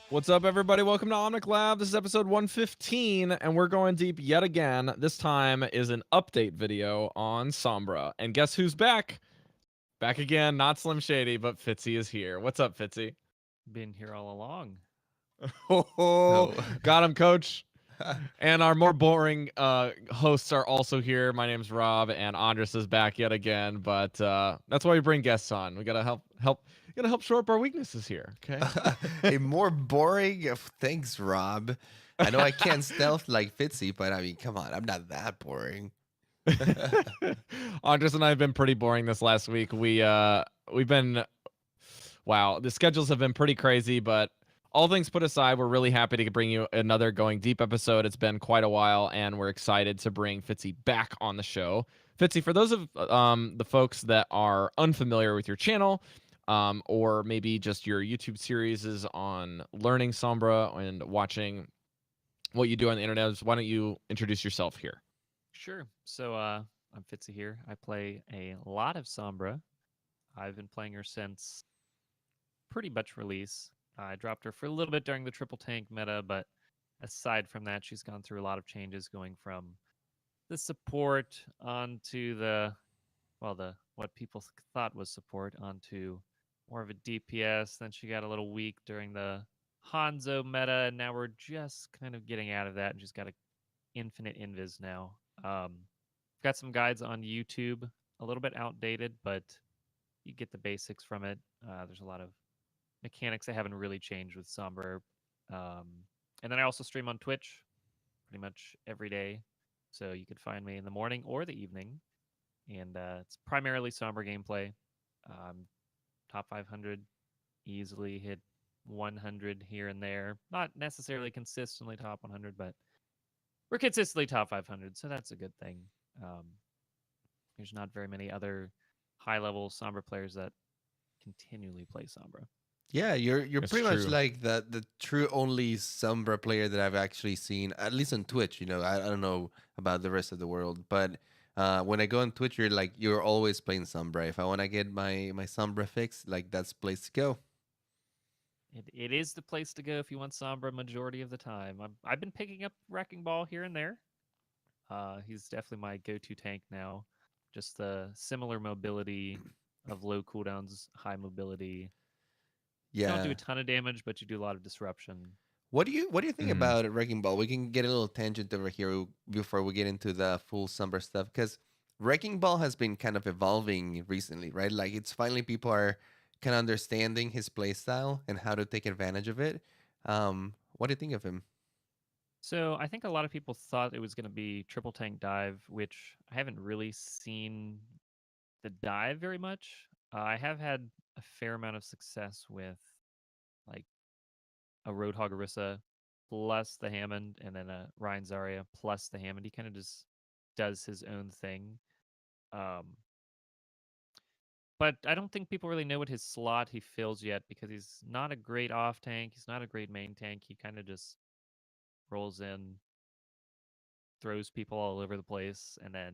What's up, everybody? Welcome to Omnic Lab. This is episode 115, and we're going deep yet again. This time is an update video on Sombra. And guess who's back? Back again, not Slim Shady, but Fitzy is here. What's up, Fitzy? Been here all along. Oh, got him, coach. And our more boring hosts are also here. My name's Rob, and Andres is back yet again. But that's why we bring guests on. We gotta help shore up our weaknesses here. Okay. A more boring. Thanks, Rob. I know I can't stealth like Fitzy, but I mean, come on, I'm not that boring. Andres and I have been pretty boring this last week. We've been, wow, the schedules have been pretty crazy, but all things put aside, we're really happy to bring you another Going Deep episode. It's been quite a while, and we're excited to bring Fitzy back on the show. Fitzy, for those of the folks that are unfamiliar with your channel, or maybe just your YouTube series is on learning Sombra and watching what you do on the internet, why don't you introduce yourself here? Sure. So I'm Fitzy here. I play a lot of Sombra. I've been playing her since pretty much release. I dropped her for a little bit during the triple tank meta, but aside from that, she's gone through a lot of changes, going from the support onto the what people thought was support onto more of a DPS. Then she got a little weak during the Hanzo meta, and now we're just kind of getting out of that and just got a infinite invis now. Got some guides on YouTube, a little bit outdated, but you get the basics from it. There's a lot of mechanics that haven't really changed with Sombra. And then I also stream on Twitch pretty much every day. So you could find me in the morning or the evening. And it's primarily Sombra gameplay. Top 500, easily hit 100 here and there. Not necessarily consistently top 100, but we're consistently top 500, so that's a good thing. There's not very many other high-level Sombra players that continually play Sombra. Yeah, you're That's pretty much true. like the true only Sombra player that I've actually seen, at least on Twitch. You know, I don't know about the rest of the world, but when I go on Twitch, you're always playing Sombra. If I want to get my Sombra fix, like that's the place to go. It is the place to go if you want Sombra majority of the time. I've been picking up Wrecking Ball here and there. He's definitely my go-to tank now. Just the similar mobility of low cooldowns, high mobility. You don't do Yeah. a ton of damage, but you do a lot of disruption. What do you think Mhm. about Wrecking Ball? We can get a little tangent over here before we get into the full Sombra stuff, because Wrecking Ball has been kind of evolving recently, right? Like it's finally people are kind of understanding his play style and how to take advantage of it. What do you think of him? So I think a lot of people thought it was going to be triple tank dive, which I haven't really seen the dive very much. I have had a fair amount of success with like a Roadhog Orisa plus the Hammond, and then a Ryan Zarya plus the Hammond. He kind of just does his own thing. Um, but I don't think people really know what his slot he fills yet, because he's not a great off tank. He's not a great main tank. He kind of just rolls in, throws people all over the place, and then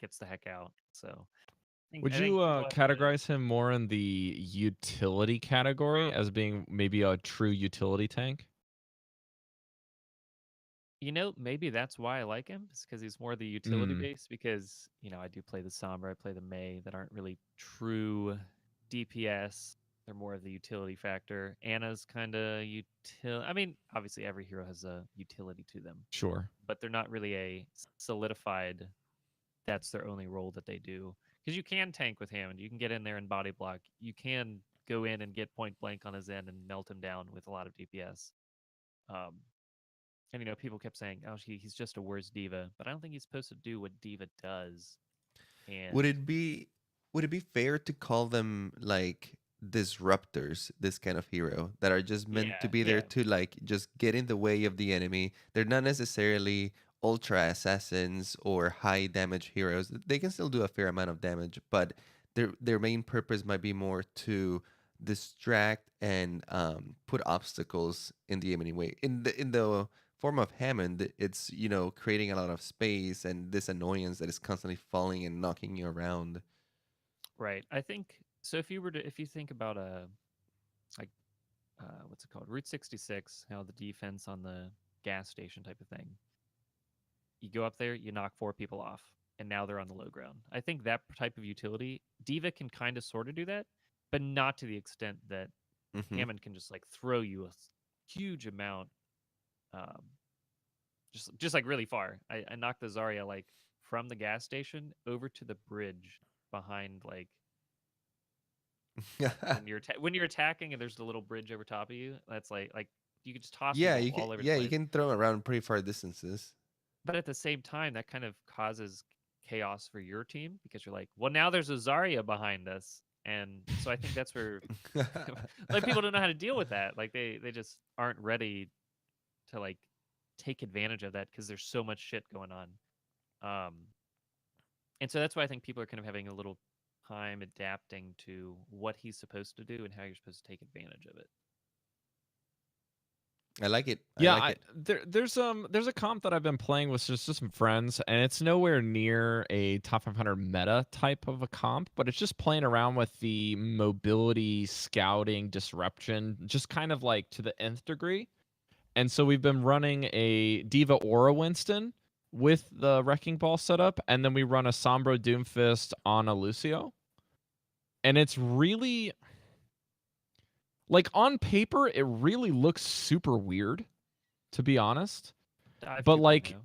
gets the heck out. So Would I you think people have to. categorize him more in the utility category as being maybe a true utility tank? Maybe that's why I like him, is because he's more the utility Mm, base. Because I do play the Sombra, I play the Mei, that aren't really true DPS. They're more of the utility factor. Anna's kind of util. I mean, obviously every hero has a utility to them, sure. but they're not really a solidified. That's their only role that they do. Because you can tank with Hammond, you can get in there and body block. You can go in and get point blank on his end and melt him down with a lot of DPS. Um, And people kept saying, "Oh, he's just a worse diva," but I don't think he's supposed to do what diva does. Would And it be would it be fair to call them like disruptors, this kind of hero that are just meant to yeah, be there yeah, to like just get in the way of the enemy? They're not necessarily ultra assassins or high damage heroes. They can still do a fair amount of damage, but their main purpose might be more to distract and put obstacles in the enemy way. In the form of Hammond, it's creating a lot of space and this annoyance that is constantly falling and knocking you around. right. I think so. If you think about like what's it called, Route 66, how the defense on the gas station type of thing. You go up there, you knock 4 people off, and now they're on the low ground. I think that type of utility, Diva can kind of sort of do that, but not to the extent that Hmm. Hammond can just like throw you a huge amount, um, just like really far. I knocked the Zarya like from the gas station over to the bridge behind like when you're attacking and there's the little bridge over top of you. That's like you can just toss Yeah, people you can. all over the Yeah, you place. can throw around pretty far distances. But at the same time, that kind of causes chaos for your team because you're like, well, now there's a Zarya behind us. And so I think that's where like people don't know how to deal with that. Like they just aren't ready to like take advantage of that because there's so much shit going on. Um, and so that's why I think people are kind of having a little time adapting to what he's supposed to do and how you're supposed to take advantage of it. I like it. I Yeah, like it. there's a comp that I've been playing with just some friends, and it's nowhere near a top 500 meta type of a comp, but it's just playing around with the mobility, scouting, disruption, just kind of like to the nth degree. And so we've been running a Diva Aura Winston with the Wrecking Ball setup, and then we run a Sombra Doomfist on a Lucio. And it's really like on paper, it really looks super weird, to be honest. Dive But 2.0. like,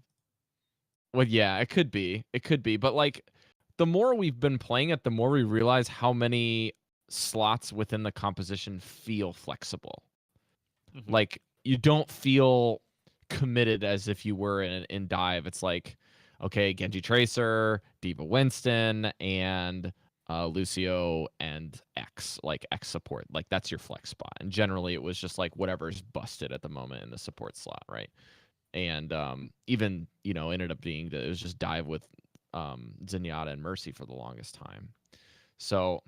well, yeah, it could be. It could be. But like, the more we've been playing it, the more we realize how many slots within the composition feel flexible. Mm-hmm. Like, you don't feel committed as if you were in dive. It's like, okay, Genji Tracer, Diva Winston, and Lucio and X, like X support. Like, that's your flex spot. And generally, it was just like whatever's busted at the moment in the support slot, right? And even ended up being that it was just dive with Zenyatta and Mercy for the longest time. So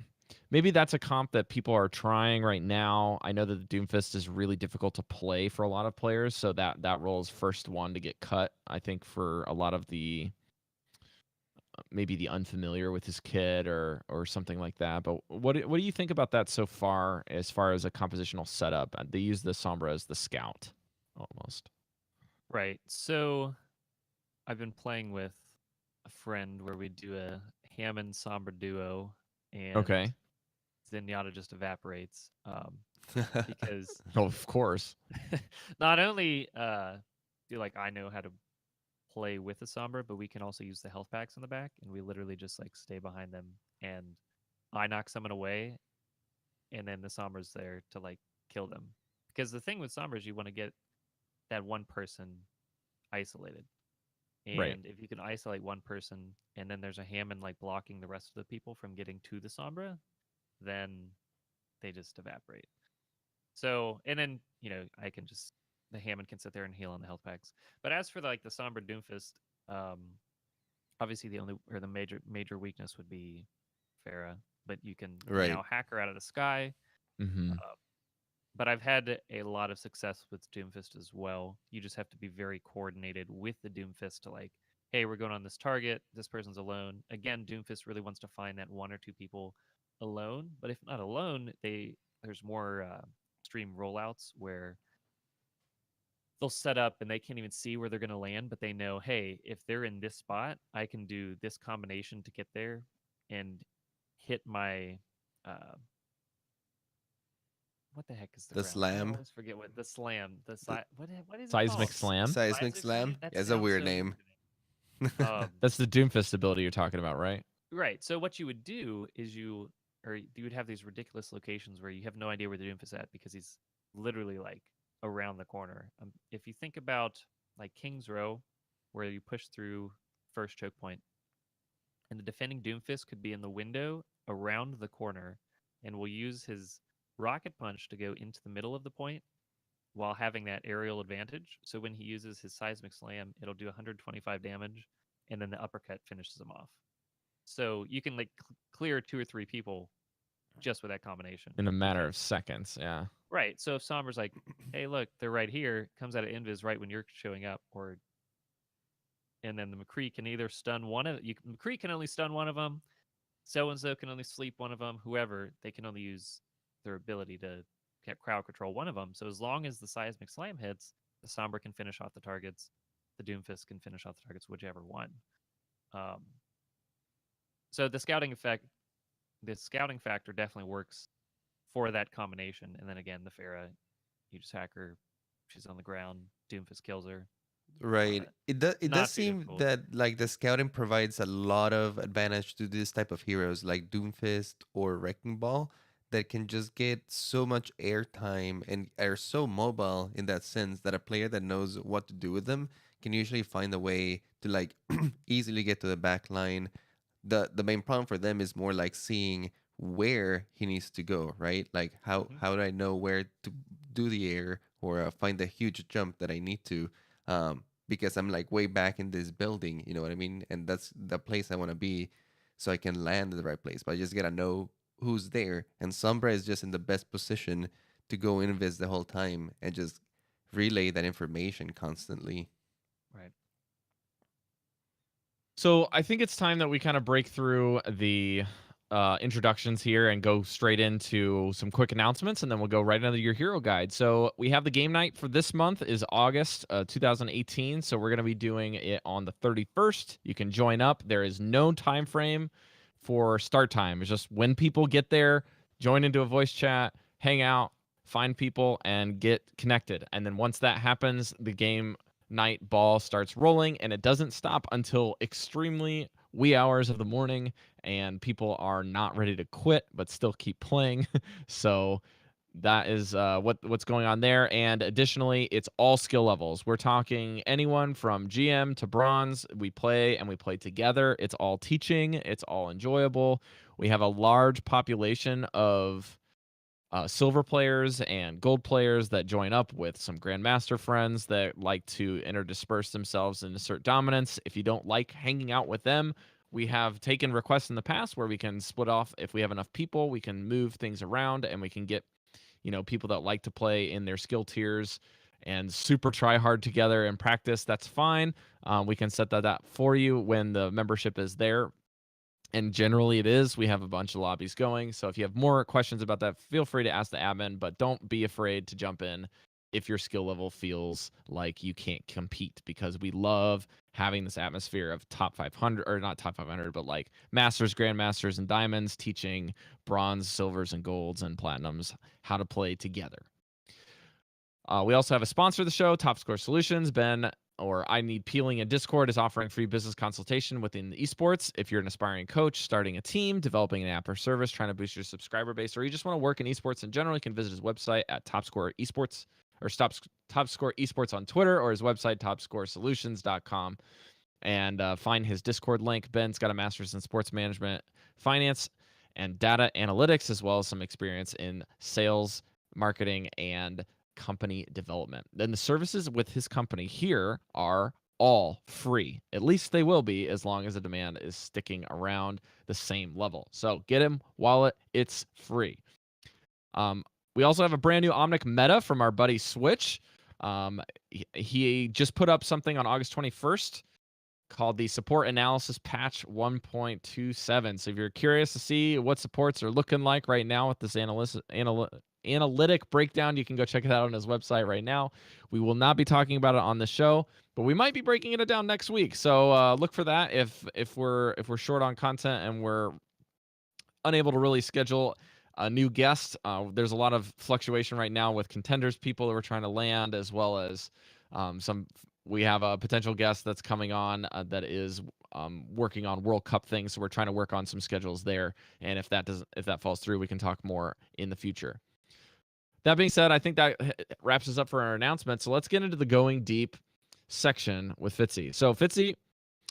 maybe that's a comp that people are trying right now. I know that the Doomfist is really difficult to play for a lot of players, so that role is first one to get cut. I think for a lot of the maybe the unfamiliar with his kit or something like that. But what do you think about that so far as a compositional setup? They use the Sombra as the scout almost. Right. So I've been playing with a friend where we do a Hammond Sombra duo, and Okay. Zenyatta just evaporates because Oh, of course. not only do like I know how to play with the Sombra, but we can also use the health packs in the back, and we literally just like stay behind them, and I knock someone away, and then the Sombra's there to like kill them. Because the thing with Sombra is you want to get that one person isolated. Right. And if you can isolate one person and then there's a Hammond like blocking the rest of the people from getting to the Sombra, then they just evaporate. So, and then, I can just, the Hammond can sit there and heal on the health packs. But as for like the Sombra Doomfist, um, obviously the only, or the major weakness would be Farah, but you can Right. now hack her out of the sky. Mm-hmm. But I've had a lot of success with Doomfist as well. You just have to be very coordinated with the Doomfist to like, hey, we're going on this target. This person's alone. Again, Doomfist really wants to find that 1 or 2 people alone. But if not alone, there's more stream rollouts where they'll set up and they can't even see where they're going to land, but they know, hey, if they're in this spot, I can do this combination to get there and hit my uh, what the heck is the The round? I slam. always forget what the slam. The What is it Seismic called? Slam. seismic slam. That Yeah, it's a sounds weird so name. good to me. That's the Doomfist ability you're talking about, right? Right. So what you would do is you would have these ridiculous locations where you have no idea where the Doomfist is at because he's literally like around the corner. If you think about like King's Row, where you push through first choke point, and the defending Doomfist could be in the window around the corner, and will use his rocket punch to go into the middle of the point while having that aerial advantage. So when he uses his seismic slam, it'll do 125 damage, and then the uppercut finishes him off. So you can like clear 2 or 3 people just with that combination. In a matter of seconds, yeah. Right. So if Sombra's like, hey, look, they're right here, comes out of invis right when you're showing up, and then the McCree can either stun McCree can only stun one of them, so and so can only sleep one of them, whoever, they can only use their ability to crowd control one of them. So as long as the seismic slam hits, the Sombra can finish off the targets, the Doomfist can finish off the targets, whichever one. So the scouting factor definitely works for that combination. And then again, the Pharah, you just hack her, she's on the ground, Doomfist kills her. Right. It does not too seem difficult. that like the scouting provides a lot of advantage to this type of heroes like Doomfist or Wrecking Ball that can just get so much airtime and are so mobile in that sense that a player that knows what to do with them can usually find a way to like easily get to the back line. The main problem for them is more like seeing where he needs to go, right? Like how do I know where to do the air or find the huge jump that I need to? Because I'm like way back in this building, you know what I mean? And that's the place I want to be so I can land in the right place. But I just gotta know who's there. And Sombra is just in the best position to go invis the whole time and just relay that information constantly. Right. So I think it's time that we kind of break through the introductions here and go straight into some quick announcements, and then we'll go right into your hero guide. So we have the game night for this month is August 2018. So we're going to be doing it on the 31st. You can join up. There is no time frame for start time. It's just when people get there, join into a voice chat, hang out, find people, and get connected. And then once that happens, the game night ball starts rolling, and it doesn't stop until extremely wee hours of the morning, and people are not ready to quit but still keep playing. So that is what's going on there. And additionally, it's all skill levels. We're talking anyone from GM to bronze. We play and we play together. It's all teaching. It's all enjoyable. We have a large population of silver players and gold players that join up with some grandmaster friends that like to interdisperse themselves and assert dominance. If you don't like hanging out with them, we have taken requests in the past where we can split off. If we have enough people, we can move things around and we can get, people that like to play in their skill tiers and super try hard together and practice. That's fine. We can set that up for you when the membership is there. And generally it is. We have a bunch of lobbies going. So if you have more questions about that, feel free to ask the admin, but don't be afraid to jump in if your skill level feels like you can't compete, because we love having this atmosphere of top 500, or not top 500, but like masters, grandmasters, and diamonds teaching bronze, silvers, and golds and platinums how to play together. We also have a sponsor of the show, Top Score Solutions. Ben, or I Need Peeling in Discord, is offering free business consultation within esports. If you're an aspiring coach, starting a team, developing an app or service, trying to boost your subscriber base, or you just want to work in esports in general, you can visit his website at Top Score Esports, or Top Score Esports on Twitter, or his website, topscoresolutions.com, and find his Discord link. Ben's got a master's in sports management, finance, and data analytics, as well as some experience in sales, marketing, and company development. Then the services with his company here are all free. At least they will be, as long as the demand is sticking around the same level. So get him while it's free. We also have a brand new Omnic meta from our buddy Switch. He just put up something on August 21st called the Support Analysis Patch 1.27. So if you're curious to see what supports are looking like right now with this analytic breakdown, you can go check it out on his website right now. We will not be talking about it on the show, but we might be breaking it down next week. So look for that if we're short on content and we're unable to really schedule a new guest. There's a lot of fluctuation right now with contenders, people that we're trying to land, as well as we have a potential guest that's coming on that is working on World Cup things. So we're trying to work on some schedules there. And if that falls through, we can talk more in the future. That being said, I think that wraps us up for our announcement. So let's get into the going deep. section with Fitzy. So Fitzy,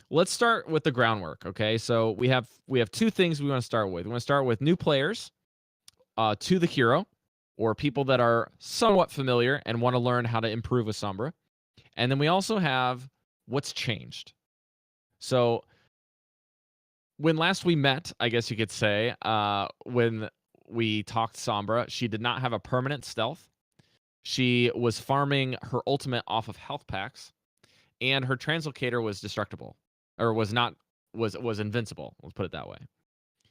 let's start with the groundwork. Okay, so we have two things we want to start with. We want to start with new players to the hero, or people that are somewhat familiar and want to learn how to improve with Sombra. And then we also have what's changed. So when last we met, I guess you could say, when we talked Sombra, she did not have a permanent stealth. She was farming her ultimate off of health packs, and her translocator was destructible, or was not was invincible. Let's put it that way.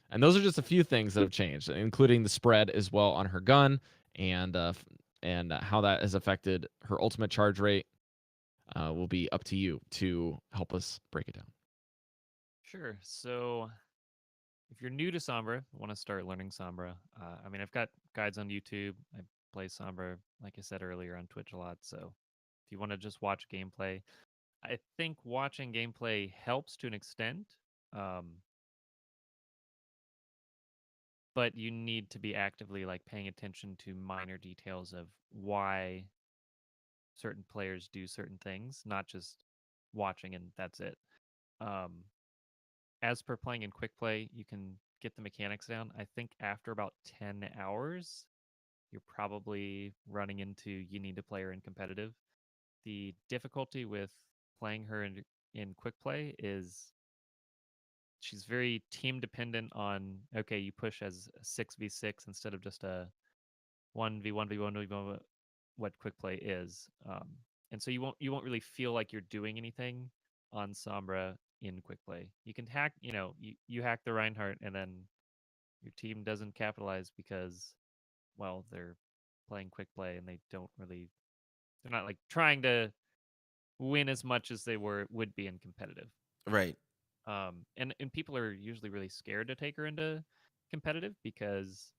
And those are just a few things that have changed, including the spread as well on her gun, and how that has affected her ultimate charge rate. Will be up to you to help us break it down. Sure. So if you're new to Sombra, want to start learning Sombra, I mean, I've got guides on YouTube. I play Sombra, like I said earlier, on Twitch a lot. So if you want to just watch gameplay, I think watching gameplay helps to an extent. But you need to be actively like paying attention to minor details of why certain players do certain things, not just watching and that's it. As per playing in quick play, you can get the mechanics down. I think after about 10 hours, you're probably running into you need to play her in competitive. The difficulty with playing her in quick play is she's very team dependent on, okay, you push as a 6v6 instead of just a 1v1v1 what quick play is. And so you won't really feel like you're doing anything on Sombra in quick play. You can hack, you hack the Reinhardt and then your team doesn't capitalize because, well, they're playing quick play and they're not like trying to win as much as they would be in competitive. Right. And people are usually really scared to take her into competitive because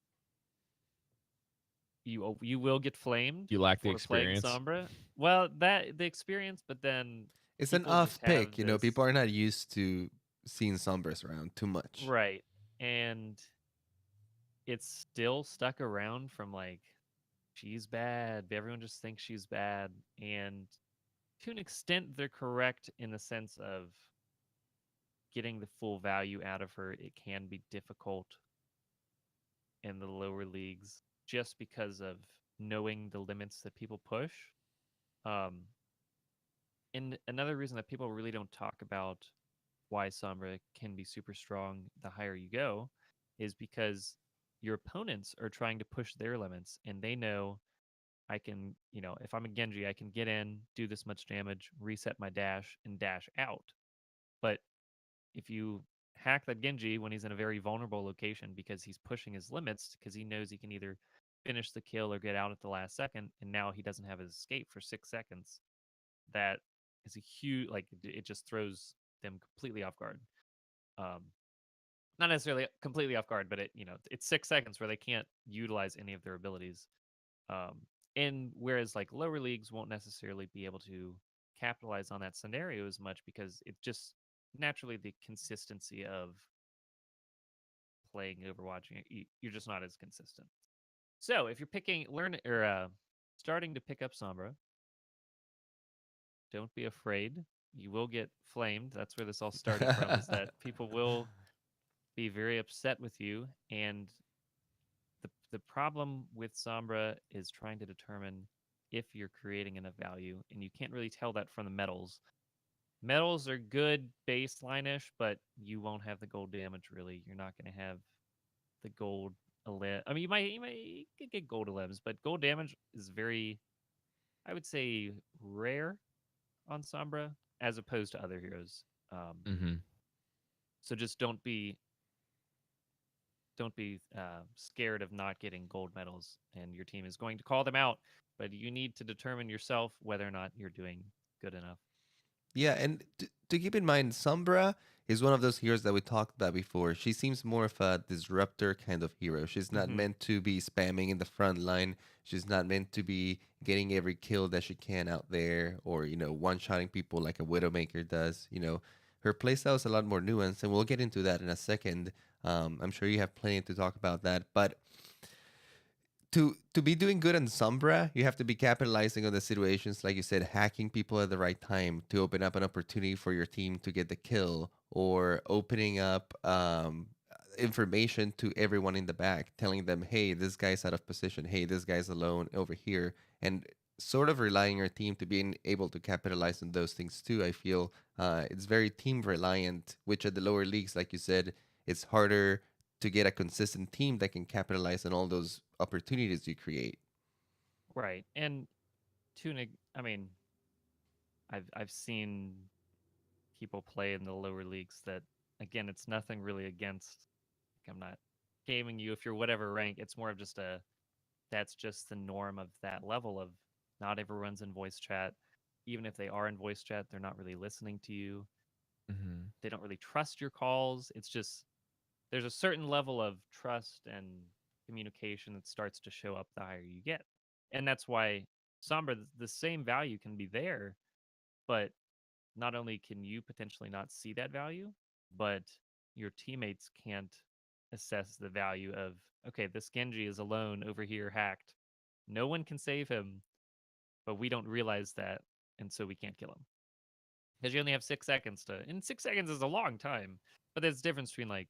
you will get flamed. You lack the for playing experience. Sombra. Well, the experience, but then It's an people off just have pick. You know, this- people are not used to seeing Sombras around too much. right, and it's still stuck around from like she's bad. Everyone just thinks she's bad, and to an extent, they're correct in the sense of getting the full value out of her. It can be difficult in the lower leagues just because of knowing the limits that people push. And another reason that people really don't talk about why Sombra can be super strong the higher you go is because your opponents are trying to push their limits and they know I can, if I'm a Genji, I can get in, do this much damage, reset my dash, and dash out. But if you hack that Genji when he's in a very vulnerable location because he's pushing his limits because he knows he can either finish the kill or get out at the last second, and now he doesn't have his escape for 6 seconds, that is a huge, like, it just throws them completely off guard. Not necessarily completely off guard, but it's 6 seconds where they can't utilize any of their abilities. And whereas like lower leagues won't necessarily be able to capitalize on that scenario as much because it just naturally the consistency of playing Overwatch, you're just not as consistent. So if you're starting to pick up Sombra, don't be afraid. You will get flamed. That's where this all started from, is that people will be very upset with you. And the problem with Sombra is trying to determine if you're creating enough value, and you can't really tell that from the medals. Medals are good baseline-ish, but you won't have the gold damage really. You're not going to have the gold 11. I mean, you could get gold 11s, but gold damage is very, I would say, rare on Sombra as opposed to other heroes. So just don't be scared of not getting gold medals, and your team is going to call them out, but you need to determine yourself whether or not you're doing good enough. Yeah, and to keep in mind, Sombra is one of those heroes that we talked about before. She seems more of a disruptor kind of hero. She's not meant to be spamming in the front line. She's not meant to be getting every kill that she can out there, or one-shotting people like a Widowmaker does. Her playstyle is a lot more nuanced, and we'll get into that in a second. I'm sure you have plenty to talk about that, but to be doing good on Sombra, you have to be capitalizing on the situations, like you said, hacking people at the right time to open up an opportunity for your team to get the kill, or opening up information to everyone in the back, telling them, hey, this guy's out of position, hey, this guy's alone over here, and sort of relying on your team to being able to capitalize on those things too. I feel it's very team reliant, which at the lower leagues, like you said, it's harder to get a consistent team that can capitalize on all those opportunities you create. Right. And I mean, I've seen people play in the lower leagues that, again, it's nothing really against, like, I'm not shaming you if you're whatever rank. It's more of just that's just the norm of that level of not everyone's in voice chat. Even if they are in voice chat, they're not really listening to you. Mm-hmm. They don't really trust your calls. It's just there's a certain level of trust and communication that starts to show up the higher you get. And that's why Sombra, the same value can be there, but not only can you potentially not see that value, but your teammates can't assess the value of, okay, this Genji is alone over here hacked. No one can save him, but we don't realize that, and so we can't kill him. Because you only have 6 seconds and 6 seconds is a long time. But there's a difference between, like,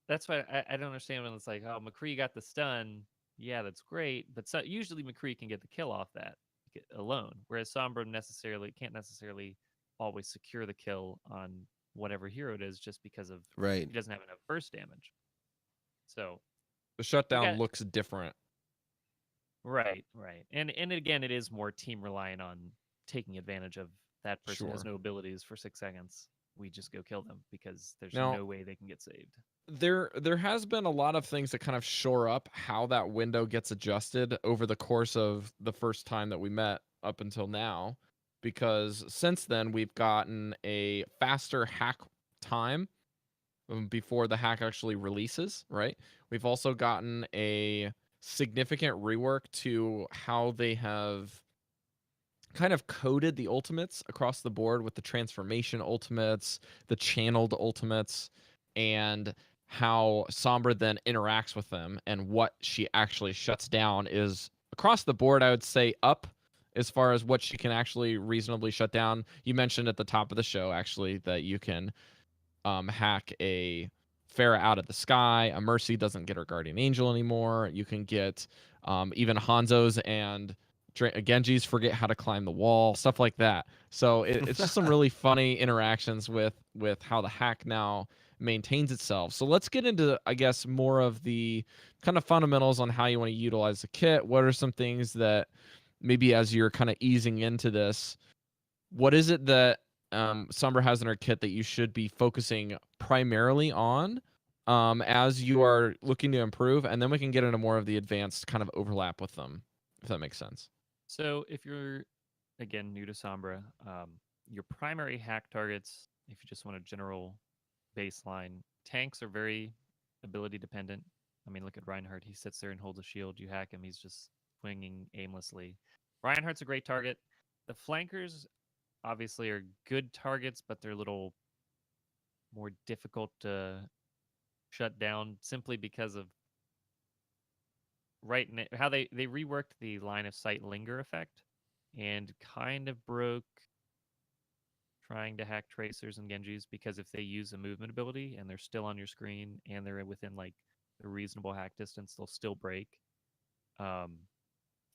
that's why I don't understand when it's like, oh, McCree got the stun. Yeah, that's great. But usually McCree can get the kill off that alone. Whereas Sombra can't necessarily always secure the kill on whatever hero it is just because of Right. he doesn't have enough burst damage. So The we shutdown got looks different. right. And again, it is more team reliant on taking advantage of that person has Sure. no abilities for 6 seconds. We just go kill them because there's Now, no way they can get saved. there has been a lot of things that kind of shore up how that window gets adjusted over the course of the first time that we met up until now, because since then we've gotten a faster hack time before the hack actually releases, right? We've also gotten a significant rework to how they have kind of coded the ultimates across the board, with the transformation ultimates, the channeled ultimates, and how Sombra then interacts with them, and what she actually shuts down is across the board, I would say, up as far as what she can actually reasonably shut down. You mentioned at the top of the show, actually, that you can hack a Pharah out of the sky. A Mercy doesn't get her Guardian Angel anymore. You can get even Hanzo's and Genji's forget how to climb the wall, stuff like that. So it's just some really funny interactions with how the hack now maintains itself. So let's get into, I guess, more of the kind of fundamentals on how you want to utilize the kit. What are some things that maybe as you're kind of easing into this, what is it that Sombra has in her kit that you should be focusing primarily on as you are looking to improve? And then we can get into more of the advanced kind of overlap with them, if that makes sense. So if you're, again, new to Sombra, your primary hack targets, if you just want a general baseline, tanks are very ability dependent. I mean, look at Reinhardt. He sits there and holds a shield. You hack him, he's just swinging aimlessly. Reinhardt's a great target. The flankers obviously are good targets, but they're a little more difficult to shut down simply because of how they reworked the line of sight linger effect and kind of broke trying to hack tracers and Genjis, because if they use a movement ability and they're still on your screen and they're within like a reasonable hack distance, they'll still break.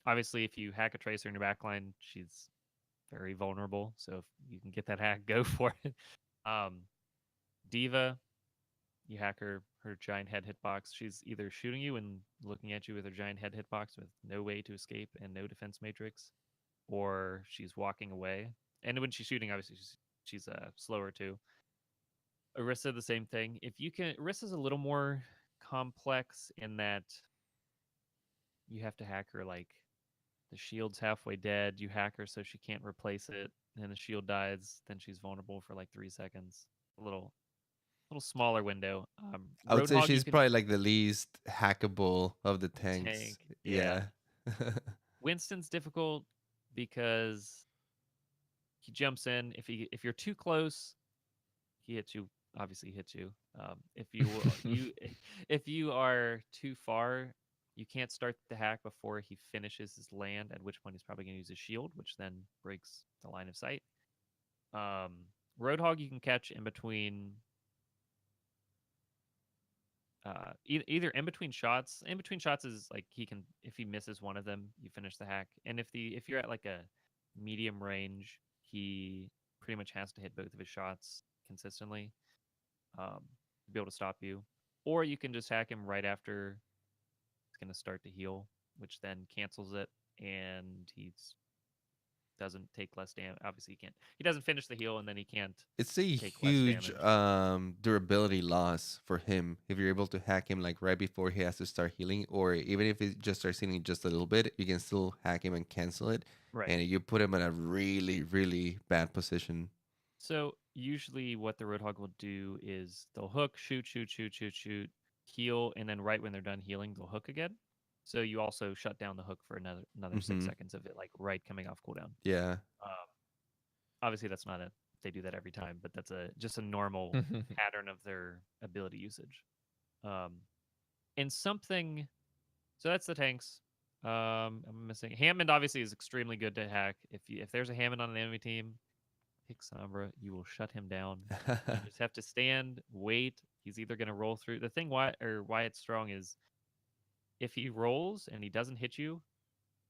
Obviously, if you hack a tracer in your backline, she's very vulnerable. So if you can get that hack, go for it. Diva, you hack her giant head hitbox. She's either shooting you and looking at you with her giant head hitbox with no way to escape and no defense matrix, or she's walking away. And when she's shooting, obviously she's slower too. Orisa, the same thing. If you can, Orisa's a little more complex in that you have to hack her like the shield's halfway dead. You hack her so she can't replace it, and the shield dies. Then she's vulnerable for like 3 seconds. A little smaller window. I would say Roadhog, you she's can probably like the least hackable of the tanks. tank. Yeah. Winston's difficult because he jumps in. If you're too close, he hits you obviously hit you. If you if you are too far, you can't start the hack before he finishes his land. At which point he's probably going to use his shield, which then breaks the line of sight. Um, Roadhog you can catch in between. Either in between shots. In between shots is like he can, if he misses one of them, you finish the hack. And if you're at like a medium range, he pretty much has to hit both of his shots consistently to be able to stop you. Or you can just hack him right after he's going to start to heal, which then cancels it, and he's doesn't take less damage. Obviously, he can't. He doesn't finish the heal, and then he can't. It's a Take less huge damage. durability loss for him if you're able to hack him like right before he has to start healing, or even if he just starts healing just a little bit, you can still hack him and cancel it, Right. and you put him in a really, really bad position. So usually, what the Roadhog will do is they'll hook, shoot, heal, and then right when they're done healing, they'll hook again. So you also shut down the hook for another 6 seconds of it, like right coming off cooldown. Yeah. Obviously, that's not they do that every time, but that's just a normal pattern of their ability usage. And something, so that's the tanks. I'm missing Hammond. Obviously, is extremely good to hack. If there's a Hammond on an enemy team, pick Sombra. You will shut him down. You just have to stand, wait. He's either going to roll through. The thing why it's strong is if he rolls and he doesn't hit you,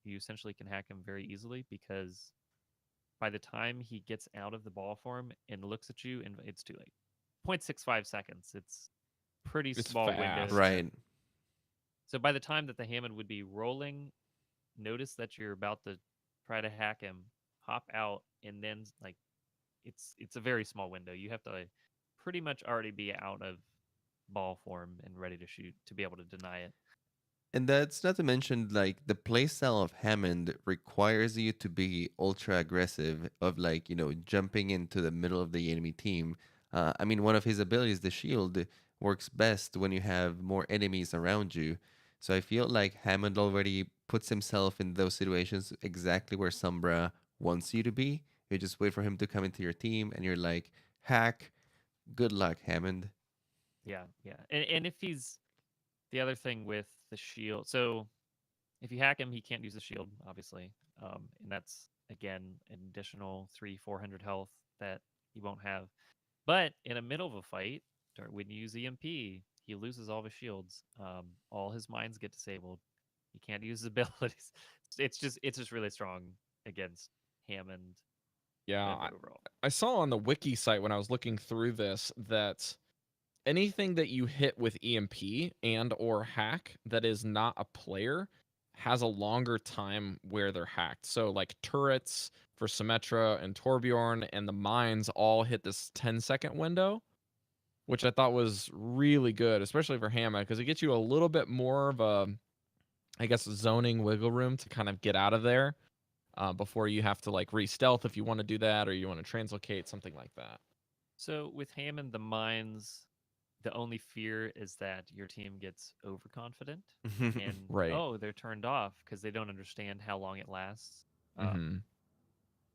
you essentially can hack him very easily because by the time he gets out of the ball form and looks at you, and it's too late. 0.65 seconds. It's pretty It's small window. fast. Right. So by the time that the Hammond would be rolling, notice that you're about to try to hack him, hop out, and then like it's a very small window. You have to pretty much already be out of ball form and ready to shoot to be able to deny it. And that's not to mention like the playstyle of Hammond requires you to be ultra aggressive of like, jumping into the middle of the enemy team. I mean, one of his abilities, the shield, works best when you have more enemies around you. So I feel like Hammond already puts himself in those situations exactly where Sombra wants you to be. You just wait for him to come into your team and you're like, hack, good luck, Hammond. Yeah. And if he's the other thing with the shield, so if you hack him, he can't use the shield, obviously, and that's again an additional 300-400 health that he won't have. But in the middle of a fight, when you use EMP, he loses all of his shields. All his mines get disabled. He can't use his abilities. It's just really strong against Hammond. Yeah, Overall. I saw on the wiki site when I was looking through this that anything that you hit with EMP and or hack that is not a player has a longer time where they're hacked. So like turrets for Symmetra and Torbjorn and the mines all hit this 10-second window, which I thought was really good, especially for Hammer, because it gets you a little bit more of a, I guess, zoning wiggle room to kind of get out of there before you have to like re-stealth if you want to do that or you want to translocate, something like that. So with Hammond, the mines, the only fear is that your team gets overconfident and Right. they're turned off because they don't understand how long it lasts. Mhm.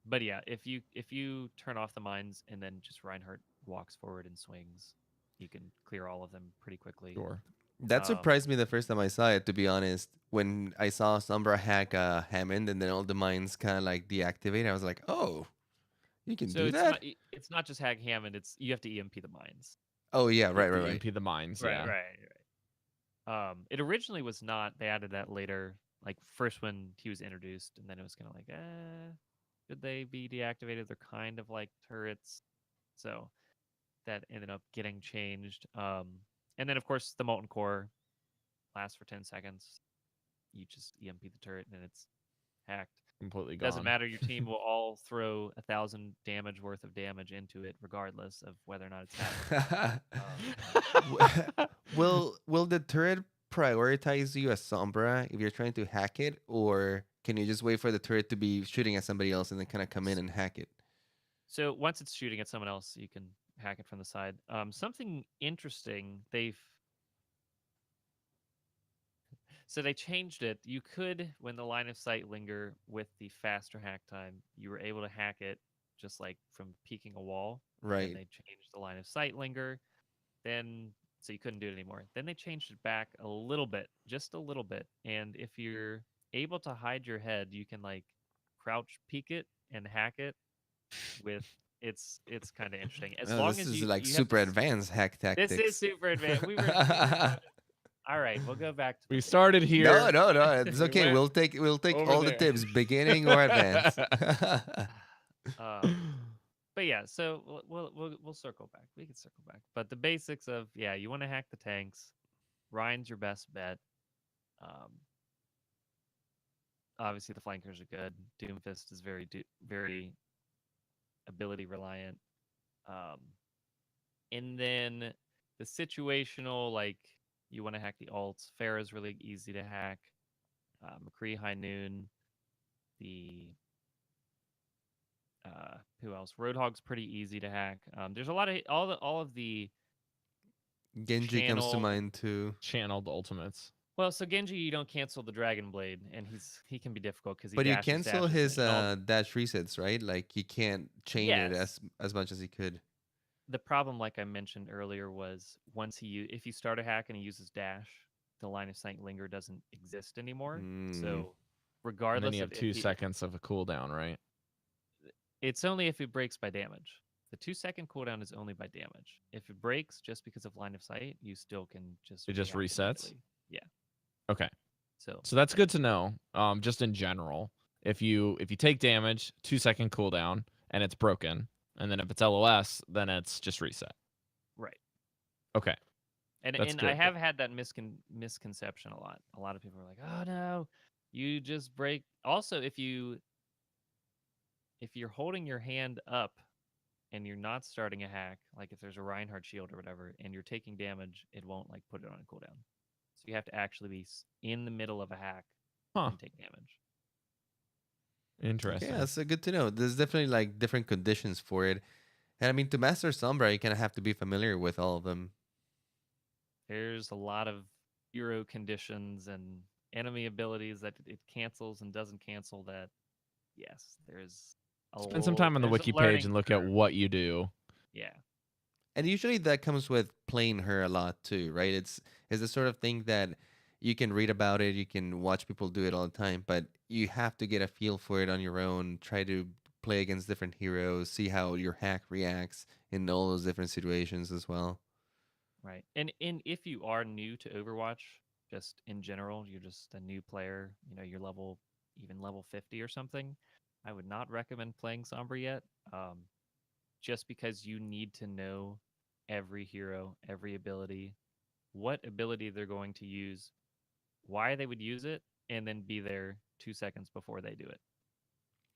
But yeah, if you turn off the mines and then just Reinhardt walks forward and swings, you can clear all of them pretty quickly. Sure. That surprised me the first time I saw it, to be honest. When I saw Sombra hack Hammond and then all the mines kind of like deactivate, I was like, oh, you can So do that? it's not just hack Hammond, it's you have to EMP the mines. Oh, yeah, You right, have to right, right. EMP the mines, yeah. Right. It originally was not. They added that later, like first when he was introduced, and then it was kind of like, should they be deactivated? They're kind of like turrets, so that ended up getting changed. And then of course the molten core lasts for 10 seconds. You just EMP the turret and it's hacked. Completely gone. Doesn't matter. Your team will all throw 1,000 damage worth of damage into it, regardless of whether or not it's hacked. Will the turret prioritize you as Sombra if you're trying to hack it, or can you just wait for the turret to be shooting at somebody else and then kind of come in and hack it? So once it's shooting at someone else, you can hack it from the side. Something interesting, they changed it. You could, when the line of sight linger with the faster hack time, you were able to hack it just like from peeking a wall. Right. And they changed the line of sight linger. Then so you couldn't do it anymore. Then they changed it back a little bit, just a little bit. And if you're able to hide your head, you can like crouch peek it and hack it with it's kind of interesting. As long This as is you like you have super to advanced hack this is tactics. super advanced. We were doing all right, we'll go back to We the started here. No, it's We okay. went We'll take over all the there. tips, beginning or advanced. but yeah, so we'll circle back. We can circle back. But the basics of you want to hack the tanks. Ryan's your best bet. Obviously the flankers are good. Doomfist is very ability reliant. And then the situational, like you want to hack the alts. Pharah's really easy to hack. McCree, High Noon. The who else? Roadhog's pretty easy to hack. There's a lot of all of the Genji comes to channel- mind too. Channeled ultimates. Well, so Genji, you don't cancel the Dragon Blade, and he can be difficult because he But you dashes, cancel dashes, his and dash resets, right? Like you can't chain it Yes. as much as he could. the problem, like I mentioned earlier, was if you start a hack and he uses dash, the line of sight linger doesn't exist anymore. Mm. So And then regardless you have of 2 seconds of a cooldown, right? it's only if it breaks by damage. The 2-second cooldown is only by damage. If it breaks just because of line of sight, you still can just It just react resets? immediately. Yeah. Okay. So So that's good to know. Just in general, if you take damage, 2-second cooldown, and it's broken, and then if it's LOS, then it's just reset. right. Okay. And That's I good. have had that misconception a lot. A lot of people are like, "Oh no, you just break." Also, if you're holding your hand up and you're not starting a hack, like if there's a Reinhardt shield or whatever, and you're taking damage, it won't like put it on a cooldown. So you have to actually be in the middle of a hack and take damage. Interesting. Yeah, that's good to know. There's definitely like different conditions for it. And I mean, to master Sombra, you kind of have to be familiar with all of them. There's a lot of hero conditions and enemy abilities that it cancels and doesn't cancel. That yes, there's Spend some time on the there's a wiki page learning and look at curve. what you do. Yeah. And usually that comes with playing her a lot too, right? It's the sort of thing that you can read about it, you can watch people do it all the time, but you have to get a feel for it on your own, try to play against different heroes, see how your hack reacts in all those different situations as well. Right. And if you are new to Overwatch, just in general, you're just a new player, you're level 50 or something, I would not recommend playing Sombra yet. Just because you need to know every hero, every ability, what ability they're going to use, why they would use it, and then be there 2 seconds before they do it.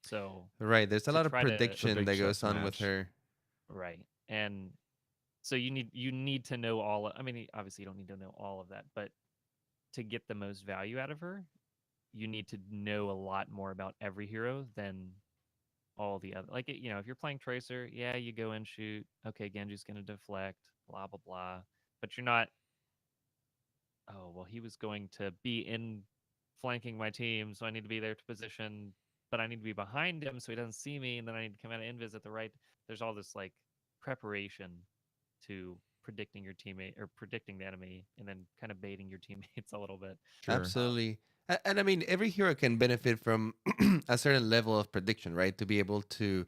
So Right, there's a lot of try to- prediction big that goes chess on with match. her. right. And so you need to know all. I mean, obviously you don't need to know all of that, but to get the most value out of her, you need to know a lot more about every hero than all the other. Like if you're playing Tracer, yeah, you go and shoot. Okay, Genji's gonna deflect. Blah blah blah. But you're not. Oh well, he was going to be in flanking my team, so I need to be there to position. But I need to be behind him so he doesn't see me, and then I need to come out of invis at the right. There's all this like preparation to predicting your teammate or predicting the enemy and then kind of baiting your teammates a little bit. Sure. Absolutely. And I mean, every hero can benefit from a certain level of prediction, right? To be able to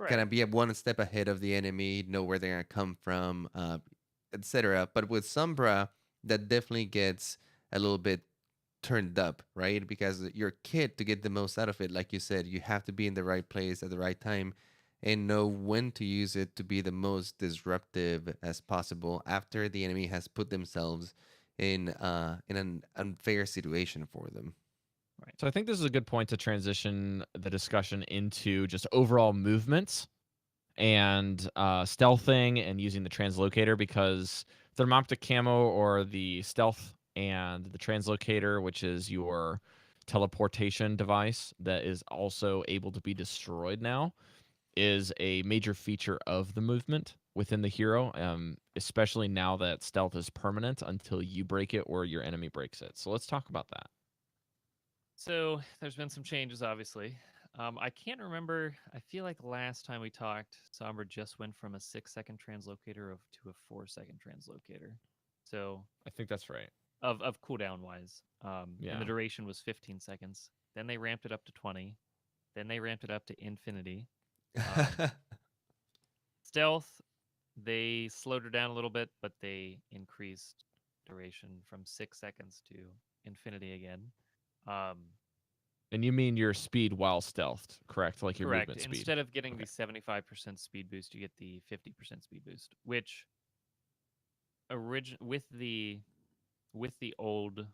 kind of be one step ahead of the enemy, know where they're going to come from, etc. But with Sombra, that definitely gets a little bit turned up, right? Because your kit, to get the most out of it, like you said, you have to be in the right place at the right time and know when to use it to be the most disruptive as possible after the enemy has put themselves in an unfair situation for them. Right. So I think this is a good point to transition the discussion into just overall movements and stealthing and using the translocator, because thermoptic camo or the stealth and the translocator, which is your teleportation device that is also able to be destroyed now, is a major feature of the movement within the hero, especially now that stealth is permanent until you break it or your enemy breaks it. So let's talk about that. So there's been some changes, obviously. I can't remember. I feel like last time we talked, Sombra just went from a 6-second translocator to a 4-second translocator. So I think that's right. of cooldown wise, and the Yeah. duration was 15 seconds. Then they ramped it up to 20. Then they ramped it up to infinity. Stealth, they slowed her down a little bit, but they increased duration from 6 seconds to infinity again. Um, And you mean your speed while stealthed, correct? Like your Correct. movement speed. Instead of getting Okay. the 75% speed boost, you get the 50% speed boost, which with the old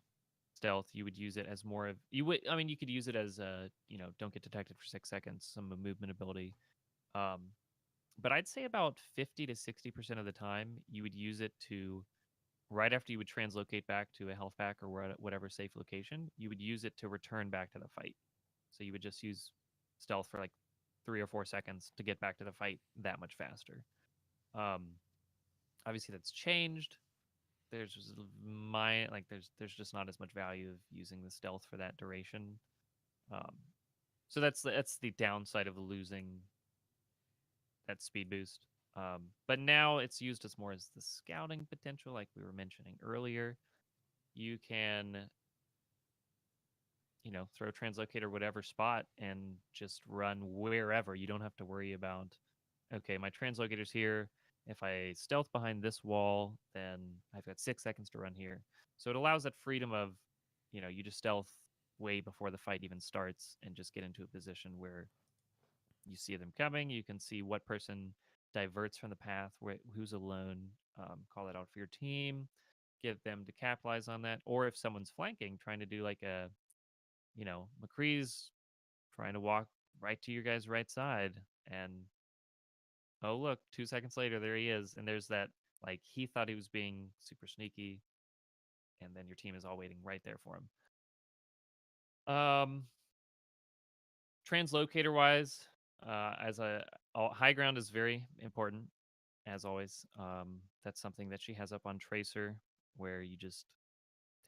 stealth, you would use it as more of you would. I mean, you could use it as don't get detected for 6 seconds, some movement ability. Um, but I'd say about 50 to 60% of the time, you would use it to right after you would translocate back to a health pack or whatever safe location, you would use it to return back to the fight. So you would just use stealth for like 3 or 4 seconds to get back to the fight that much faster. Um, Obviously, that's changed. There's just not as much value of using the stealth for that duration. Um, so that's the downside of losing that speed boost. But now it's used as more as the scouting potential, like we were mentioning earlier. You can, throw translocator whatever spot and just run wherever. You don't have to worry about, okay, my translocator's here. If I stealth behind this wall, then I've got 6 seconds to run here. So it allows that freedom of, you just stealth way before the fight even starts and just get into a position where you see them coming. You can see what person diverts from the path, who's alone, call that out for your team, get them to capitalize on that. Or if someone's flanking, trying to do like McCree's trying to walk right to your guys' right side, and oh look, 2 seconds later, there he is, and there's that like he thought he was being super sneaky, and then your team is all waiting right there for him. Translocator wise, as high ground is very important as always. That's something that she has up on Tracer, where you just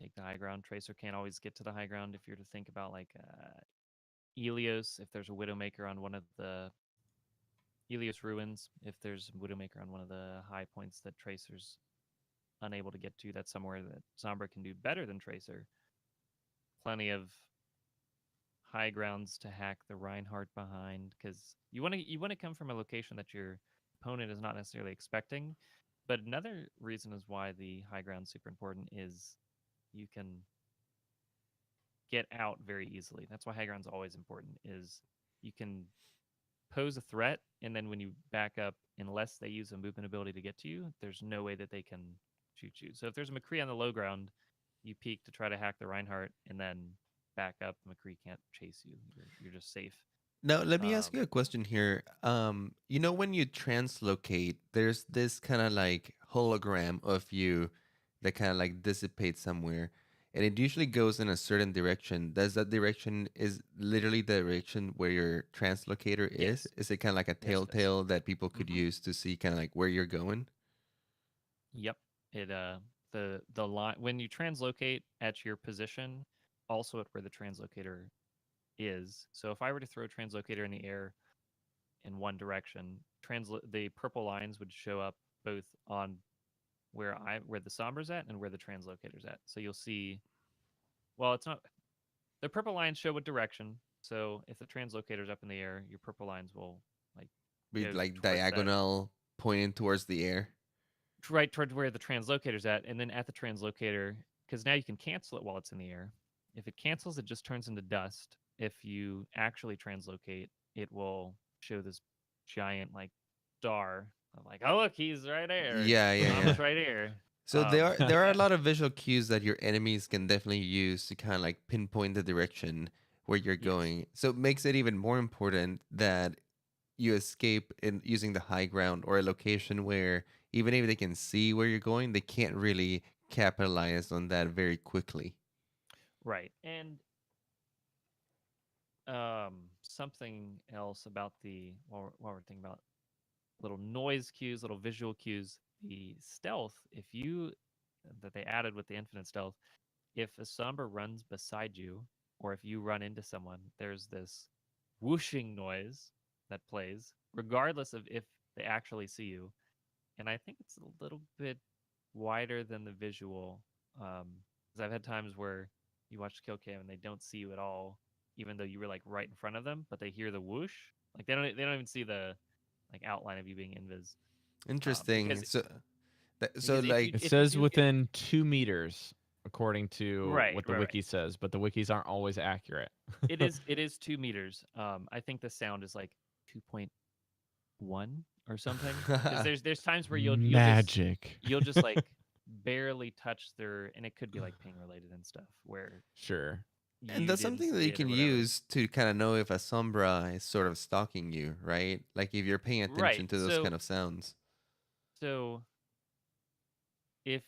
take the high ground. Tracer can't always get to the high ground. If you're to think about like Elios, if there's a Widowmaker on one of the Elios ruins, if there's a Widowmaker on one of the high points that Tracer's unable to get to, that's somewhere that Sombra can do better than Tracer. Plenty of high grounds to hack the Reinhardt behind, because you want to come from a location that your opponent is not necessarily expecting. But another reason is why the high ground is super important is you can get out very easily. That's why high ground's always important. Is you can pose a threat, and then when you back up, unless they use a movement ability to get to you, there's no way that they can shoot you. So if there's a McCree on the low ground, you peek to try to hack the Reinhardt, and then back up. McCree can't chase you. You're just safe. Now, let me ask Um, you a question here. When you translocate, there's this kind of like hologram of you that kind of like dissipates somewhere, and it usually goes in a certain direction. Does that direction is literally the direction where your translocator is? yes, Is it kind of like a yes, it is. telltale that people could Mm-hmm. use to see kind of like where you're going? Yep. It the line when you translocate at your position, also at where the translocator is. So if I were to throw a translocator in the air in one direction, the purple lines would show up both on where the Sombra's at and where the translocator's at. So you'll see. Well, it's not the purple lines show what direction. So if the translocator's up in the air, your purple lines will like Be go like towards that, diagonal pointing towards the air. right towards where the translocator's at, and then at the translocator, because now you can cancel it while it's in the air. If it cancels, it just turns into dust. If you actually translocate, it will show this giant like star of like, oh look, he's right there. Yeah, yeah, yeah. Mama's right here. So there are a Yeah. lot of visual cues that your enemies can definitely use to kind of like pinpoint the direction where you're Yes. going. So it makes it even more important that you escape in using the high ground or a location where even if they can see where you're going, they can't really capitalize on that very quickly. Right. And something else about the while we're thinking about little noise cues, little visual cues, the stealth, if you that they added with the infinite stealth, if a Sombra runs beside you, or if you run into someone, there's this whooshing noise that plays, regardless of if they actually see you. And I think it's a little bit wider than the visual. Because I've had times where you watch the kill cam and they don't see you at all, even though you were like right in front of them, but they hear the whoosh. Like they don't even see the like outline of you being invis. Interesting. Because So because like It if you says do get within 2 meters, according to right, what the right, wiki right. says, but the wikis aren't always accurate. It is 2 meters. I think the sound is like 2.1 or something. Because there's times where Magic. you'll just like barely touch their, and it could be like ping related and stuff where Sure. and you that's didn't something that see you it or can whatever. use to kind of know if a sombra is sort of stalking you, right? Like if you're paying attention Right. to those kind of sounds. So if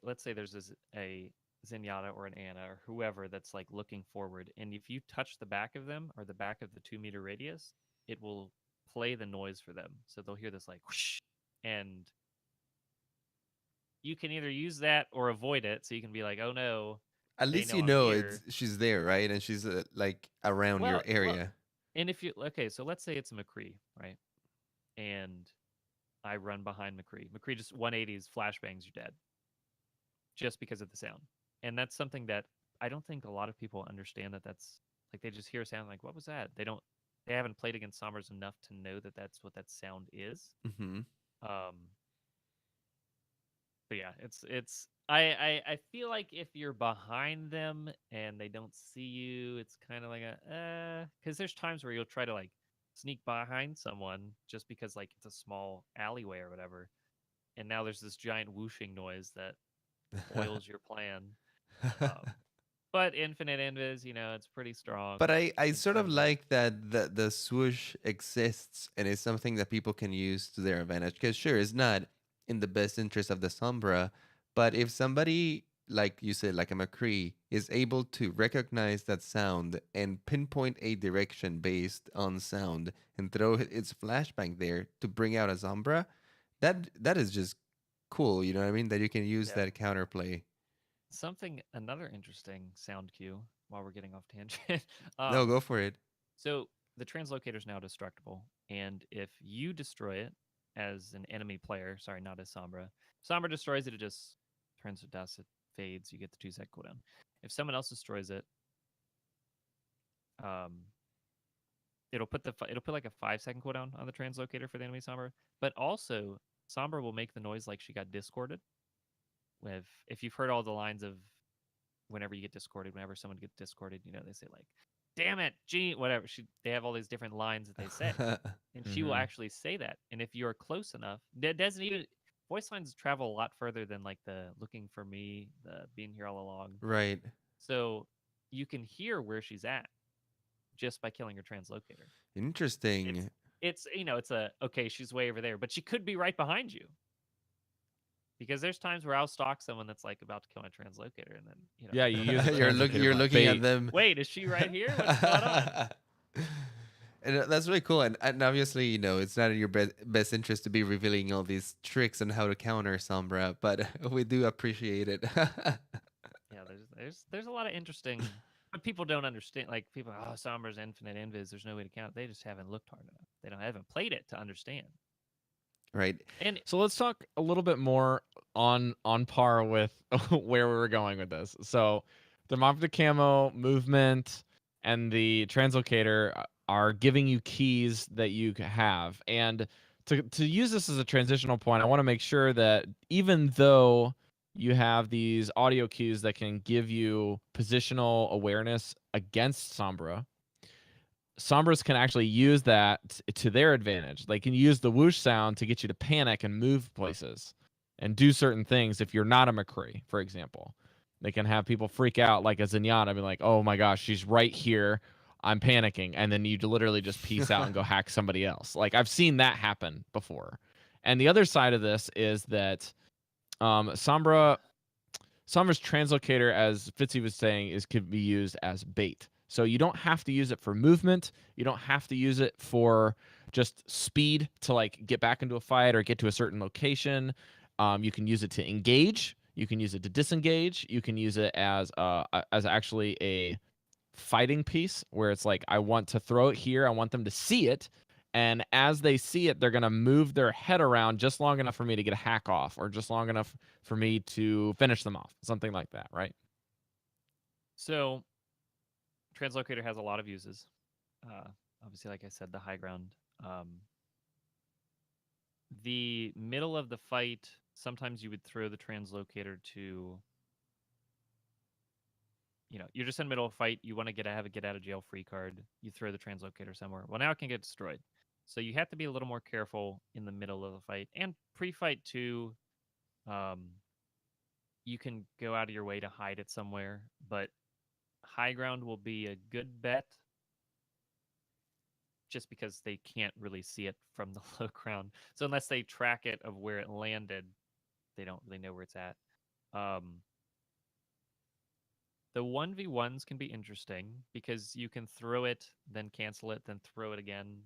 let's say there's a Zenyatta or an Ana or whoever that's like looking forward, and if you touch the back of them or the back of the 2 meter radius, it will play the noise for them. So they'll hear this like whoosh, and you can either use that or avoid it. So you can be like, oh no, At they least know you I'm know here. she's there, right? And she's like around your Well, area. and if you okay, so let's say it's a McCree, right? And I run behind McCree. McCree just 180s flashbangs, you're dead. Just because of the sound. And that's something that I don't think a lot of people understand that's like they just hear a sound like, what was that? They haven't played against Sombras enough to know that that's what that sound is. Mm-hmm. Um, but yeah, I feel like if you're behind them and they don't see you, it's kind of like because there's times where you'll try to like sneak behind someone just because like it's a small alleyway or whatever, and now there's this giant whooshing noise that foils your plan. But infinite invis, it's pretty strong But I in sort of terms of like that the swoosh exists and is something that people can use to their advantage. Because sure, it's not in the best interest of the Sombra, but if somebody like you said, like a McCree, is able to recognize that sound and pinpoint a direction based on sound and throw its flashbang there to bring out a Sombra, that is just cool. You know what I mean? That you can use yeah. that counterplay. Another interesting sound cue while we're getting off tangent. No, go for it. So the translocator is now destructible, and if you destroy it as an enemy player, sorry, not as Sombra destroys it, it just turns to dust, it fades, you get the 2-sec cooldown. If someone else destroys it, it'll put like a 5-second cooldown on the translocator for the enemy Sombra, but also Sombra will make the noise like she got discorded. If you've heard all the lines of whenever you get discorded, whenever someone gets discorded, they say like, "Damn it, Gene," whatever. They have all these different lines that they say, and she will actually say that. And if you're close enough, that doesn't even voice lines travel a lot further than like the "looking for me," the "being here all along." Right. So you can hear where she's at just by killing her translocator. Interesting. It's okay, she's way over there, but she could be right behind you. Because there's times where I'll stalk someone that's like about to kill my translocator, and then Yeah, you use the you're translocator like looking at bait. them. Wait, is she right here? What's going on? And that's really cool. And obviously, it's not in your best interest to be revealing all these tricks on how to counter Sombra, but we do appreciate it. Yeah, there's a lot of interesting, but people don't understand. Like people, Sombra's infinite invis. There's no way to count. They just haven't looked hard enough. They haven't played it to understand. Right. And So let's talk a little bit more on par with where we were going with this. So the Mafia camo movement and the translocator are giving you keys that you have. And to use this as a transitional point, I want to make sure that even though you have these audio cues that can give you positional awareness against Sombra, Sombras can actually use that to their advantage. They can use the whoosh sound to get you to panic and move places and do certain things if you're not a McCree, for example. They can have people freak out like a Zenyatta, be like, oh my gosh, she's right here. I'm panicking. And then you literally just peace out and go hack somebody else. Like I've seen that happen before. And the other side of this is that Sombra's translocator, as Fitzy was saying, could be used as bait. So you don't have to use it for movement. You don't have to use it for just speed to like get back into a fight or get to a certain location. You can use it to engage. You can use it to disengage. You can use it as actually a fighting piece where it's like I want to throw it here, I want them to see it, and as they see it, they're gonna move their head around just long enough for me to get a hack off, or just long enough for me to finish them off, something like that, right? So translocator has a lot of uses. Obviously, like I said, the high ground. The middle of the fight, sometimes you would throw the translocator to, you're just in the middle of a fight. You want to have a get out of jail free card. You throw the translocator somewhere. Well, now it can get destroyed. So you have to be a little more careful in the middle of the fight and pre-fight too. You can go out of your way to hide it somewhere, but high ground will be a good bet just because they can't really see it from the low ground. So unless they track it of where it landed, they don't really know where it's at. The 1v1s can be interesting because you can throw it, then cancel it, then throw it again.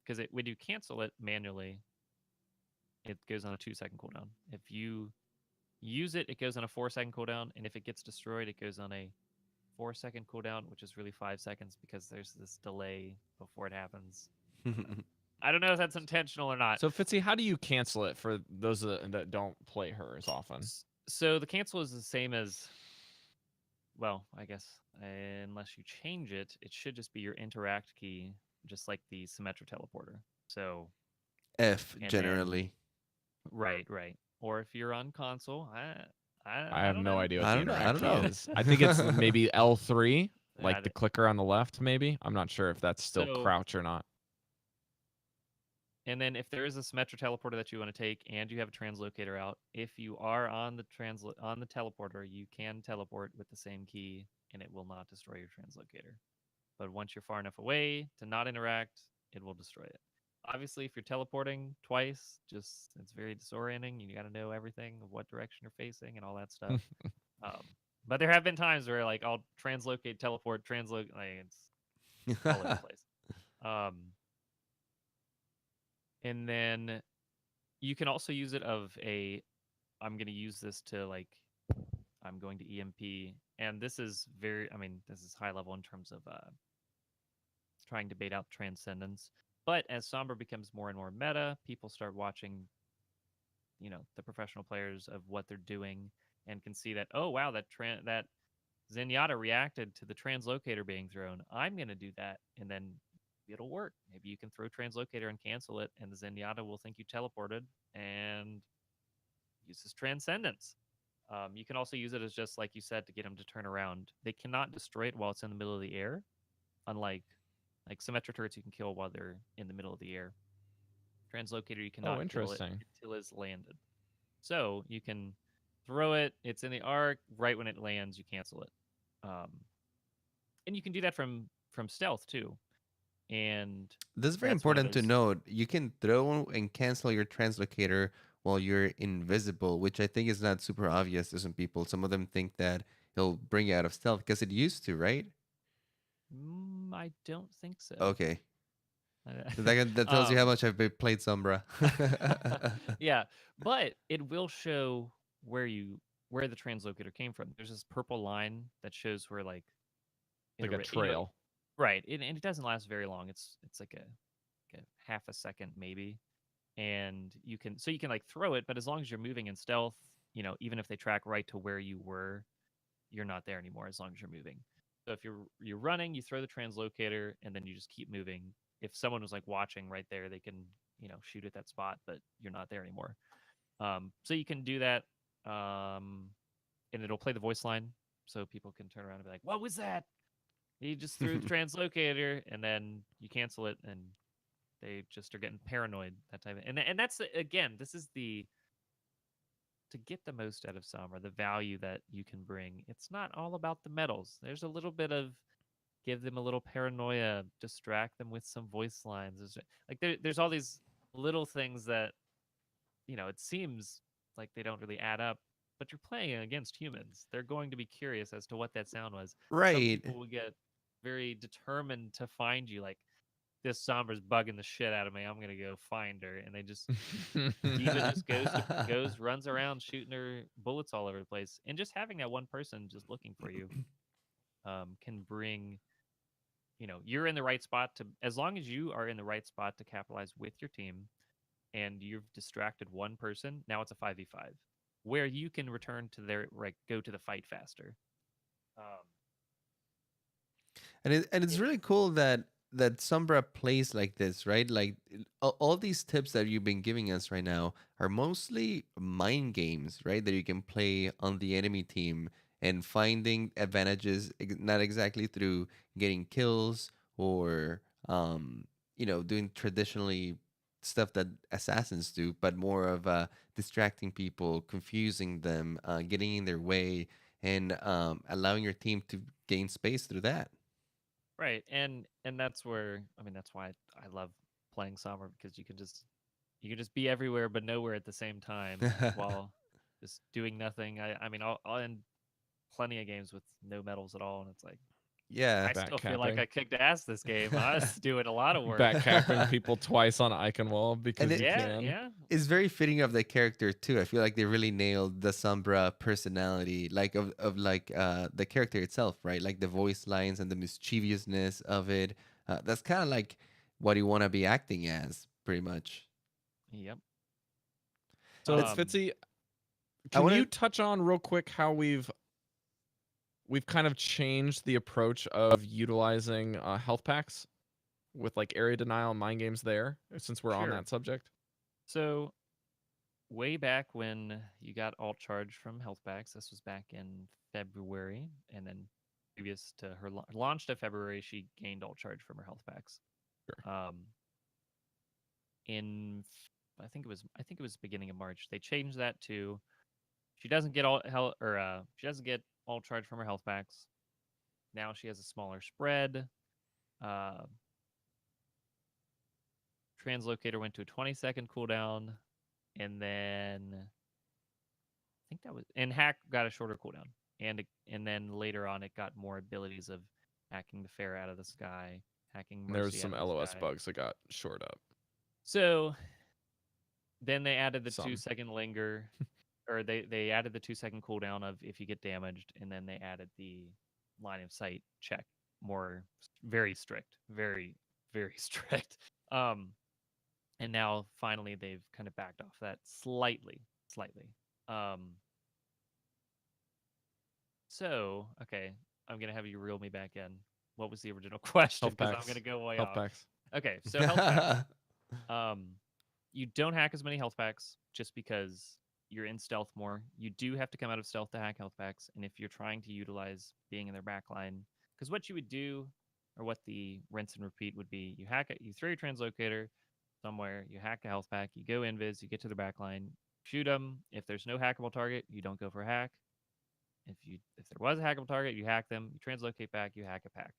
Because when you cancel it manually, it goes on a 2-second cooldown. If you use it, it goes on a 4-second cooldown. And if it gets destroyed, it goes on a 4-second cooldown, which is really 5 seconds because there's this delay before it happens. I don't know if that's intentional or not. So Fitzy, how do you cancel it for those that don't play her as often? So the cancel is the same as, well, I guess unless you change it, it should just be your interact key, just like the Symmetra teleporter. So F generally. Right. Or if you're on console, I have don't no know. idea what I the don't know. interact I don't key know. is. I think it's maybe L3, like Yeah, the clicker on the left, maybe. I'm not sure if that's still So- crouch or not. And then if there is a Symmetra teleporter that you want to take and you have a translocator out, if you are on the teleporter, you can teleport with the same key and it will not destroy your translocator. But once you're far enough away to not interact, it will destroy it. Obviously, if you're teleporting twice, it's very disorienting. You got to know everything of what direction you're facing and all that stuff. But there have been times where like I'll translocate, teleport, it's all over the place. And then you can also use it I'm going to use this to I'm going to EMP. And this is this is high level in terms of trying to bait out Transcendence. But as Sombra becomes more and more meta, people start watching, the professional players of what they're doing and can see that, oh, wow, that Zenyatta reacted to the translocator being thrown. I'm going to do that. And then it'll work. Maybe you can throw translocator and cancel it, and the Zenyatta will think you teleported and uses Transcendence. You can also use it as just, like you said, to get them to turn around. They cannot destroy it while it's in the middle of the air, unlike Symmetra turrets you can kill while they're in the middle of the air. Translocator, you cannot kill it until it's landed. So you can throw it, it's in the arc, right when it lands, you cancel it. And you can do that from stealth too. And this is very important to note. You can throw and cancel your translocator while you're invisible, which I think is not super obvious to some people. Some of them think that he'll bring you out of stealth because it used to, right? I don't think so. Okay. That tells you how much I've played Sombra. Yeah, but it will show where the translocator came from. There's this purple line that shows where like a trail. Right, and it doesn't last very long. It's like a half a second maybe, and you can throw it, but as long as you're moving in stealth, even if they track right to where you were, you're not there anymore as long as you're moving. So if you're running, you throw the translocator, and then you just keep moving. If someone was watching right there, they can shoot at that spot, but you're not there anymore. So you can do that, and it'll play the voice line, so people can turn around and be like, "What was that? You just threw the translocator," and then you cancel it, and they just are getting paranoid. That type of, and that's again, this is to get the most out of Sombra, the value that you can bring. It's not all about the medals. There's a little bit of give them a little paranoia, distract them with some voice lines. There's all these little things that it seems like they don't really add up, but you're playing against humans. They're going to be curious as to what that sound was. Right. Some people will get very determined to find you. Like, this Sombra's bugging the shit out of me. I'm gonna go find her, and they just Diva just runs around shooting her bullets all over the place, and just having that one person just looking for you can bring you're in the right spot to, as long as you are in the right spot to capitalize with your team, and you've distracted one person, now it's a 5v5, where you can return to go to the fight faster. Um, And it's it- really cool that Sombra plays like this, right? Like all these tips that you've been giving us right now are mostly mind games, right? That you can play on the enemy team and finding advantages, not exactly through getting kills or doing traditionally stuff that assassins do, but more of distracting people, confusing them, getting in their way, and allowing your team to gain space through that. right, and that's where, I mean, that's why I love playing Sombra, because you can just be everywhere but nowhere at the same time while just doing nothing. I mean, I'll end plenty of games with no medals at all, and it's like, Yeah. I Back still feel like capping. I kicked ass this game. I was doing a lot of work. Back capping people twice on icon wall And because you Yeah, can. yeah. it's very fitting of the character too. I feel like they really nailed the Sombra personality, like of like the character itself, right? Like the voice lines and the mischievousness of it. That's kind of like what you want to be acting as, pretty much. Yep. So It's, Fitzy, I can want you to. touch on real quick how we've kind of changed the approach of utilizing health packs with like area denial and mind games there, since we're on Sure. that subject? So way back when you got alt charge from health packs, this was back in February, and then previous to her launch to February, she gained alt charge from her health packs. Sure. In I think it was beginning of March. They changed that to, she doesn't get all hell or she doesn't get alt charge from her health packs. Now she has a smaller spread. Uh, Translocator went to a 20-second cooldown, and then I think that was, and hack got a shorter cooldown, and then later on it got more abilities of hacking the fair out of the sky, hacking And there was mercy some out of the LOS sky. bugs that got shored up. So then they added the Some. 2-second linger, or they added the 2-second cooldown of if you get damaged, and then they added the line of sight check, very strict, very very strict. Um, and now finally they've kind of backed off that slightly. Um, so okay, I'm gonna have you reel me back in. What was the original question? Health Because I'm packs. gonna go way Health off. packs. Okay, so health packs. You don't hack as many health packs just because you're in stealth more. You do have to come out of stealth to hack health packs, and if you're trying to utilize being in their backline, because what you would do, or what the rinse and repeat would be, you hack it, you throw your translocator somewhere, you hack a health pack, you go invis, you get to the backline, shoot them. If there's no hackable target, you don't go for a hack. If there was a hackable target, you hack them, you translocate back, you hack a pack.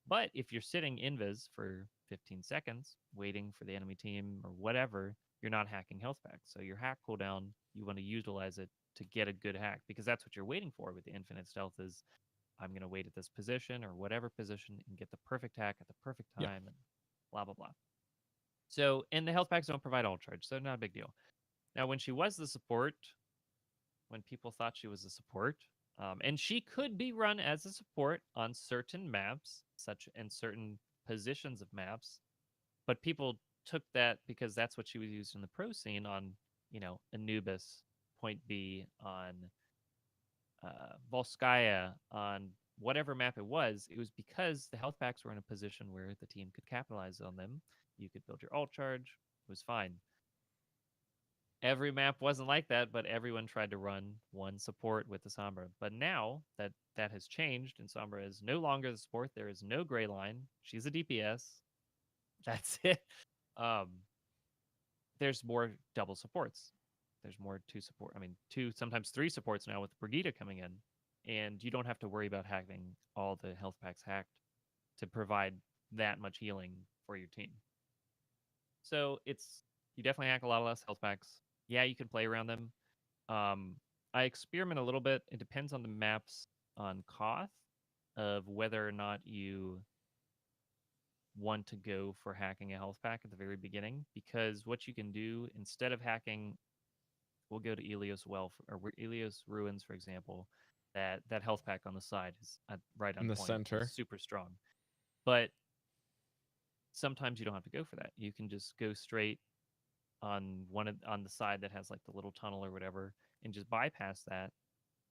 But if you're sitting invis for 15 seconds, waiting for the enemy team or whatever, you're not hacking health packs. So your hack cooldown, you want to utilize it to get a good hack, because that's what you're waiting for with the infinite stealth is, I'm going to wait at this position or whatever position and get the perfect hack at the perfect Yeah. time and blah, blah, blah. So, and the health packs don't provide all charge, so not a big deal. Now, when she was the support, when people thought she was a support, and she could be run as a support on certain maps, such and certain positions of maps, but people took that because that's what she was used in the pro scene on, Anubis, Point B, on Volskaya, on whatever map it was. It was because the health packs were in a position where the team could capitalize on them. You could build your alt charge. It was fine. Every map wasn't like that, but everyone tried to run one support with the Sombra. But now that has changed, and Sombra is no longer the support. There is no gray line. She's a DPS. That's it. Um, there's more double supports. There's more two, sometimes three supports now with Brigitte coming in, and you don't have to worry about having all the health packs hacked to provide that much healing for your team. So you definitely hack a lot less health packs. Yeah, you can play around them. I experiment a little bit. It depends on the maps on Koth of whether or not you want to go for hacking a health pack at the very beginning, because what you can do instead of hacking, we'll go to Elios or Elios Ruins, for example. That health pack on the side is right on In the point. center. It's super strong. But sometimes you don't have to go for that. You can just go straight on on the side that has like the little tunnel or whatever, and just bypass that,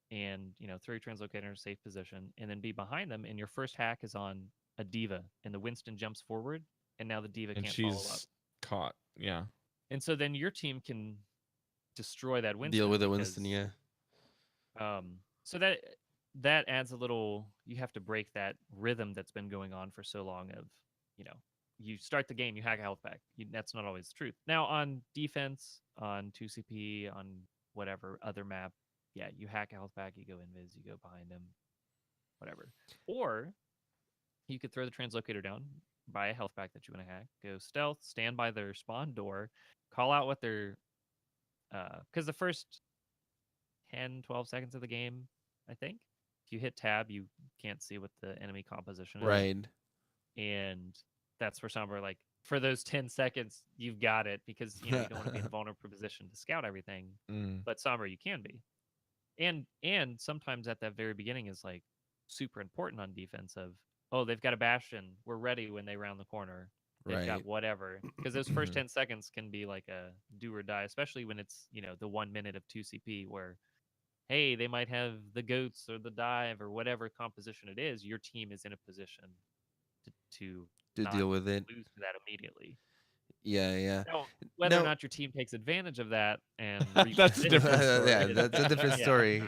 and throw your translocator in a safe position, and then be behind them. And your first hack is on a diva, and the Winston jumps forward, and now the diva And can't follow up. she's caught. Yeah. And so then your team can destroy that Winston. Deal with the because, Winston, yeah. So that adds a little. You have to break that rhythm that's been going on for so long. Of you start the game, you hack a health pack. That's not always the truth. Now on defense, on 2CP, on whatever other map, yeah, you hack a health pack, you go invis, you go behind them, whatever. Or you could throw the translocator down, buy a health pack that you want to hack, go stealth, stand by their spawn door, call out what their because the first 10, 12 seconds of the game, I think, if you hit tab, you can't see what the enemy composition is. Right. And that's where Sombra, like, for those 10 seconds, you've got it, because you don't want to be in a vulnerable position to scout everything. But Sombra, you can be. And sometimes at that very beginning is like super important on defense of, oh, they've got a bastion. We're ready when they round the corner. They've got whatever. Because those first 10 seconds can be like a do or die, especially when it's, the 1 minute of 2CP where, hey, they might have the goats or the dive or whatever composition it is. Your team is in a position to deal with it. lose to that immediately. Yeah. Now, whether or not your team takes advantage of that and That's a different story. Yeah, that's a different story.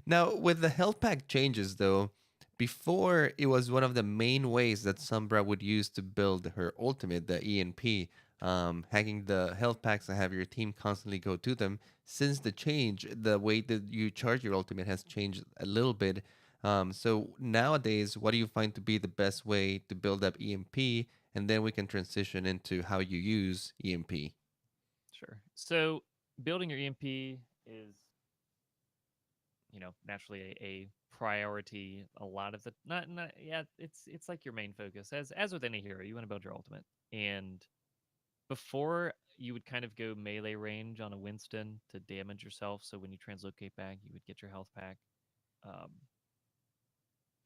Now, with the health pack changes, though, before it was one of the main ways that Sombra would use to build her ultimate, the ENP, hacking the health packs and have your team constantly go to them. Since the change, the way that you charge your ultimate has changed a little bit. So nowadays, what do you find to be the best way to build up EMP? And then we can transition into how you use EMP. Sure. So building your EMP is, naturally a priority. A lot of the it's like your main focus. As with any hero, you want to build your ultimate. And before, you would kind of go melee range on a Winston to damage yourself. So when you translocate back, you would get your health pack.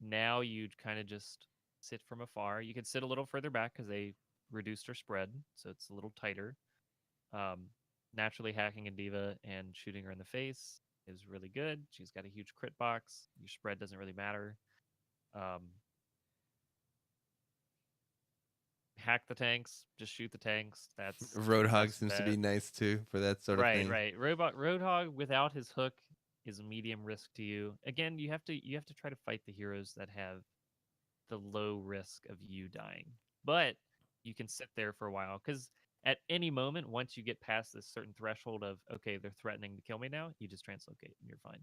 Now you'd kind of just sit from afar. You could sit a little further back because they reduced her spread, so it's a little tighter. Naturally, hacking a diva and shooting her in the face is really good. She's got a huge crit box. Your spread doesn't really matter. Hack the tanks. Just shoot the tanks. That's Roadhog seems to be nice too for that sort of thing. Right. Roadhog without his hook is a medium risk to you. Again, you have to try to fight the heroes that have the low risk of you dying, but you can sit there for a while, because at any moment, once you get past this certain threshold of, okay, they're threatening to kill me now, you just translocate and you're fine.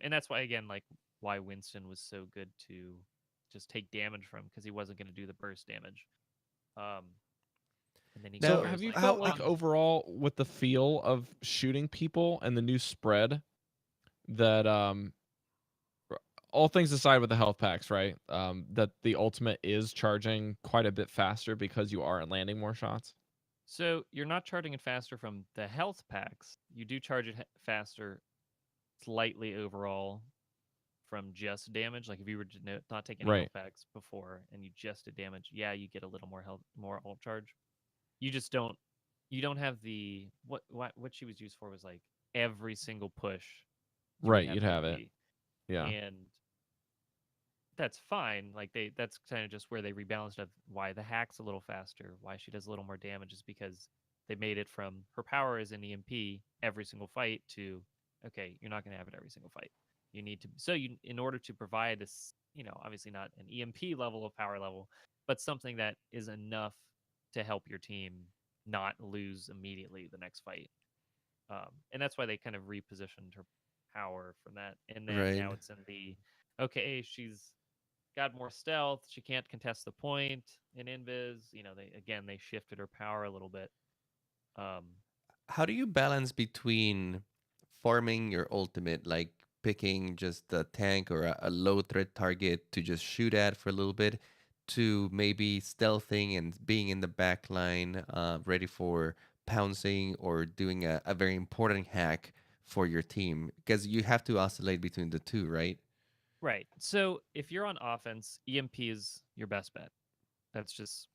And that's why, again, like why Winston was so good to just take damage from, because he wasn't going to do the burst damage. And then he So have you felt like overall with the feel of shooting people and the new spread that all things aside with the health packs, right? That the ultimate is charging quite a bit faster because you aren't landing more shots? So you're not charging it faster from the health packs. You do charge it faster slightly overall from just damage. Like if you were to not take any health packs before and you just did damage, yeah, you get a little more health, more ult charge. You just don't. You don't have the what she was used for was like every single push. You'd have it. Yeah. And that's fine. Like that's kind of just where they rebalanced of why the hack's a little faster, why she does a little more damage, is because they made it from her power is an EMP every single fight to, okay, you're not going to have it every single fight. You need to, in order to provide this, obviously not an EMP level of power level, but something that is enough to help your team not lose immediately the next fight. And that's why they kind of repositioned her power from that. And then now it's in the, okay, she's got more stealth. She can't contest the point in invis. They shifted her power a little bit. How do you balance between farming your ultimate, like picking just a tank or a low threat target to just shoot at for a little bit, to maybe stealthing and being in the back line, ready for pouncing or doing a very important hack for your team? Because you have to oscillate between the two, right? Right. So if you're on offense, EMP is your best bet. That's just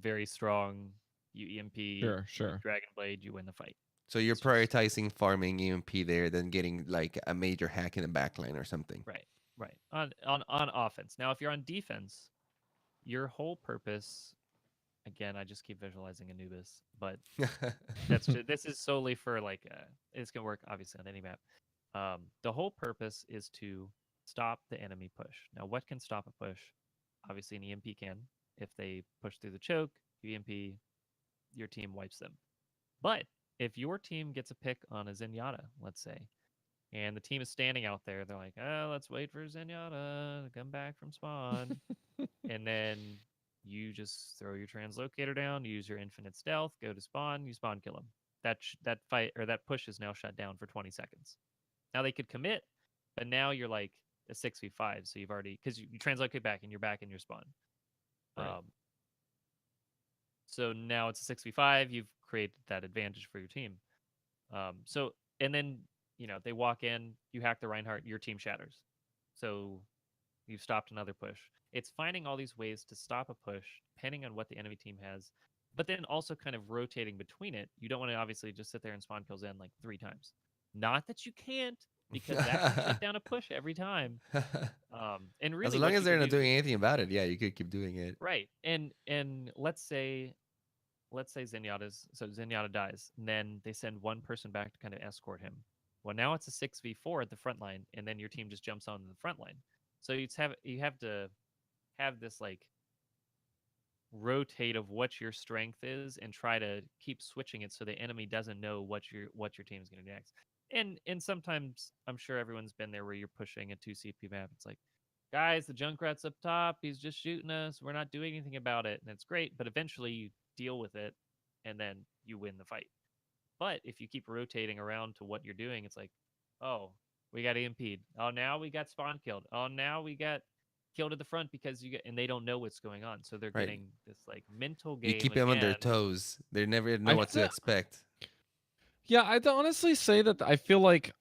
very strong. You EMP, Sure. Dragon Blade, you win the fight. So you're It's just prioritizing farming EMP there than getting like a major hack in the backline or something. right on offense. Now, if you're on defense, your whole purpose. Again, I just keep visualizing Anubis, but this is solely for like it's gonna work obviously on any map. The whole purpose is to stop the enemy push. Now, what can stop a push? Obviously, an EMP can. If they push through the choke, you EMP, your team wipes them. But if your team gets a pick on a Zenyatta, let's say, and the team is standing out there, they're like, "Oh, let's wait for Zenyatta to come back from spawn," and then you just throw your translocator down, use your infinite stealth, go to spawn, you spawn kill him. That fight or that push is now shut down for 20 seconds. Now they could commit, but now you're like a 6v5, so you've already because you translocate back and you're back in your spawn. Right. So now it's a 6v5. You've created that advantage for your team. So and then they walk in, you hack the Reinhardt, your team shatters. So you've stopped another push. It's finding all these ways to stop a push, depending on what the enemy team has, but then also kind of rotating between it. You don't want to obviously just sit there and spawn kills in like 3 times. Not that you can't, because that can shut down a push every time. And really, as long what as you they're can not do, doing anything about it, yeah, you could keep doing it. right? And let's say Zenyatta dies, and then they send one person back to kind of escort him. Well, now it's a 6v4 at the front line, and then your team just jumps on the front line. So you have to have this like rotate of what your strength is and try to keep switching it so the enemy doesn't know what your team is going to do next. And sometimes I'm sure everyone's been there where you're pushing a 2 CP map. It's like, guys, the Junkrat's up top. He's just shooting us. We're not doing anything about it, and it's great. But eventually you deal with it, and then you win the fight. But if you keep rotating around to what you're doing, it's like, oh, we got EMP'd. Oh, now we got spawn killed. Oh, now we got killed at the front because and they don't know what's going on. So they're Right. getting this like mental You game keep them on their again. toes. They never know I what to feel- expect. Yeah, I'd honestly say that I feel like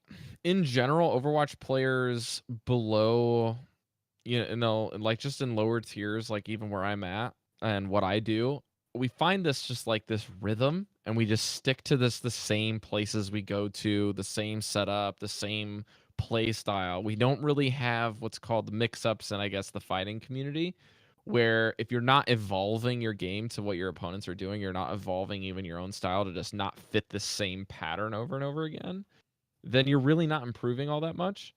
in general, Overwatch players below, like just in lower tiers, like even where I'm at and what I do, we find this just like this rhythm and we just stick to the same places we go to, the same setup, the same play style. We don't really have what's called mix-ups in, I guess, the fighting community, where if you're not evolving your game to what your opponents are doing, you're not evolving even your own style to just not fit the same pattern over and over again, then you're really not improving all that much.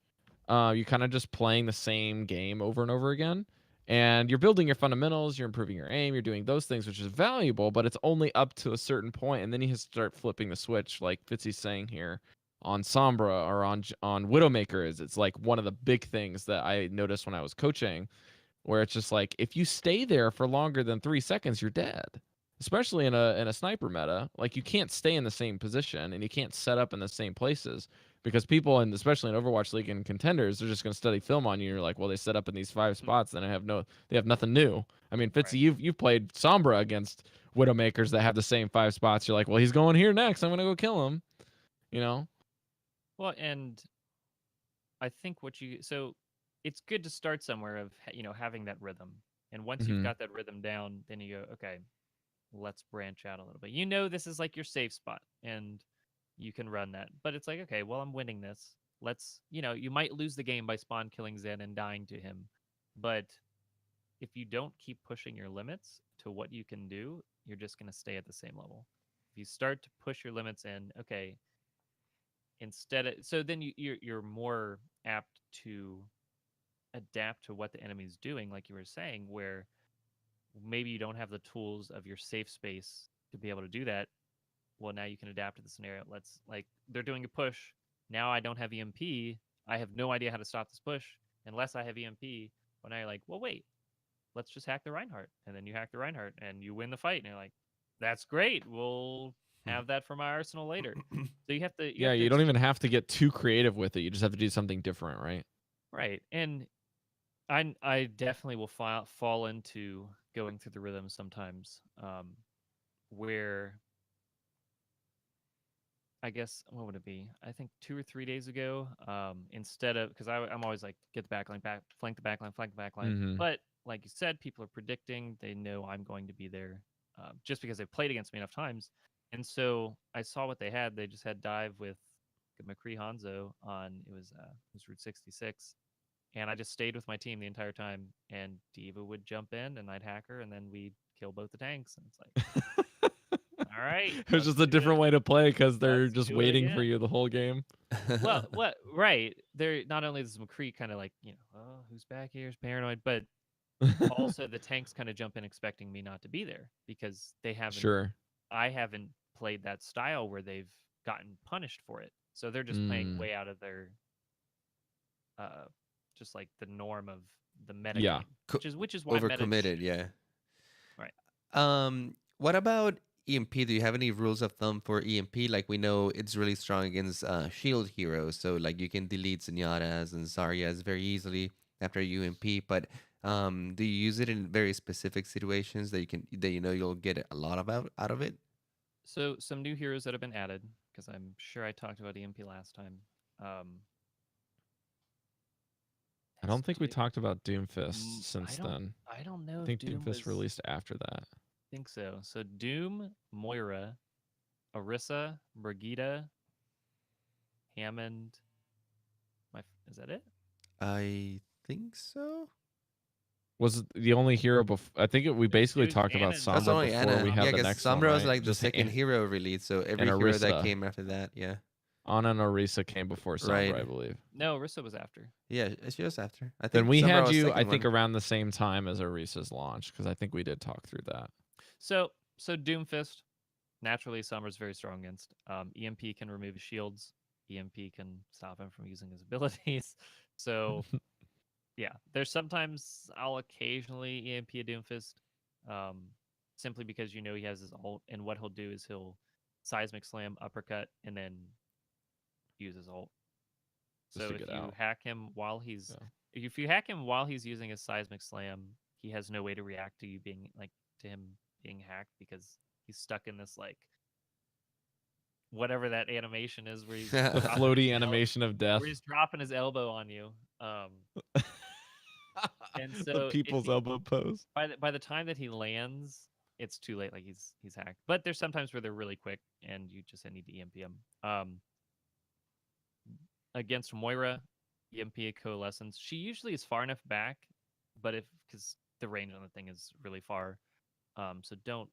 You're kind of just playing the same game over and over again. And you're building your fundamentals, you're improving your aim, you're doing those things, which is valuable, but it's only up to a certain point, and then you have to start flipping the switch, like Fitzy's saying here on Sombra or on Widowmaker. It's like one of the big things that I noticed when I was coaching, where it's just like if you stay there for longer than 3 seconds, you're dead. Especially in a sniper meta, like you can't stay in the same position and you can't set up in the same places because people, and especially in Overwatch League and contenders, they're just going to study film on you. You're like, well, they set up in these 5 spots, then they have nothing new. I mean, Fitzy, you've played Sombra against Widowmakers that have the same 5 spots. You're like, well, he's going here next. I'm going to go kill him. Well, and I think so it's good to start somewhere of having that rhythm. And once you've got that rhythm down, then you go, okay, let's branch out a little bit. This is like your safe spot and you can run that. But it's like, okay, well, I'm winning this. You might lose the game by spawn killing Zen and dying to him. But if you don't keep pushing your limits to what you can do, you're just going to stay at the same level. If you start to push your limits in, okay, so then you're more apt to adapt to what the enemy's doing, like you were saying, where maybe you don't have the tools of your safe space to be able to do that. Well, now you can adapt to the scenario. They're doing a push. Now I don't have EMP. I have no idea how to stop this push unless I have EMP. Well, now you're like, well, wait, let's just hack the Reinhardt. And then you hack the Reinhardt and you win the fight. And you're like, that's great. We'll have that for my arsenal later. So you have to. You don't even have to get too creative with it. You just have to do something different, right? Right. And I definitely will fall into going through the rhythm sometimes, where I guess what would it be? I think 2 or 3 days ago, instead of because I'm always like get the backline, flank the backline, Mm-hmm. but like you said, people are predicting. They know I'm going to be there, just because they've played against me enough times. And so I saw what they had. They just had dive with McCree Hanzo on it was Route 66, and I just stayed with my team the entire time. And Diva would jump in, and I'd hack her, and then we'd kill both the tanks. And it's like, all right, It's just a different way to play because they're just waiting for you the whole game. Well, what right? They're not only is McCree kind of like, oh, who's back here is paranoid, but also the tanks kind of jump in expecting me not to be there because they haven't. Sure. I haven't played that style where they've gotten punished for it, so they're just playing way out of their, just like the norm of the meta Yeah. game, which is why overcommitted. Yeah. Right. What about EMP? Do you have any rules of thumb for EMP? Like we know it's really strong against shield heroes, so like you can delete Zenyatta's and Zarya's very easily after UMP. But do you use it in very specific situations that you know you'll get a lot out of it? So some new heroes that have been added, because I'm sure I talked about EMP last time. I don't think we talked about Doomfist since then. I don't know. I think if Doom Doomfist released after that. I think so. So Doom, Moira, Orisa, Brigida, Hammond. Is that it? I think so. Was it the only hero before? I think we basically was talked about Anna. Sombra only before Anna. we had Yeah, the 'cause next Sombra one, was right? like the Just second hero release, so every and hero that Orisa. came after that, yeah. Anna and Orisa came before Sombra, Right. I believe. No, Orisa was after. Yeah, she was after. I think Then we Sombra had was you, second I think, one. around the same time as Orisa's launch, because I think we did talk through that. So Doomfist, naturally, Sombra's very strong against. EMP can remove his shields. EMP can stop him from using his abilities. So yeah, there's sometimes I'll occasionally EMP a Doomfist, simply because he has his ult, and what he'll do is he'll seismic slam, uppercut, and then use his ult. Just So to if get you out. hack him while he's using his seismic slam, he has no way to react to you being to him being hacked because he's stuck in this whatever that animation is where he's The floaty animation of death. where he's dropping his elbow on you. And The so people's elbow pose. by the time that he lands, it's too late. Like he's hacked. But there's sometimes where they're really quick and you just need to EMP him. Against Moira, EMP Coalescence. She usually is far enough back, but because the range on the thing is really far, so don't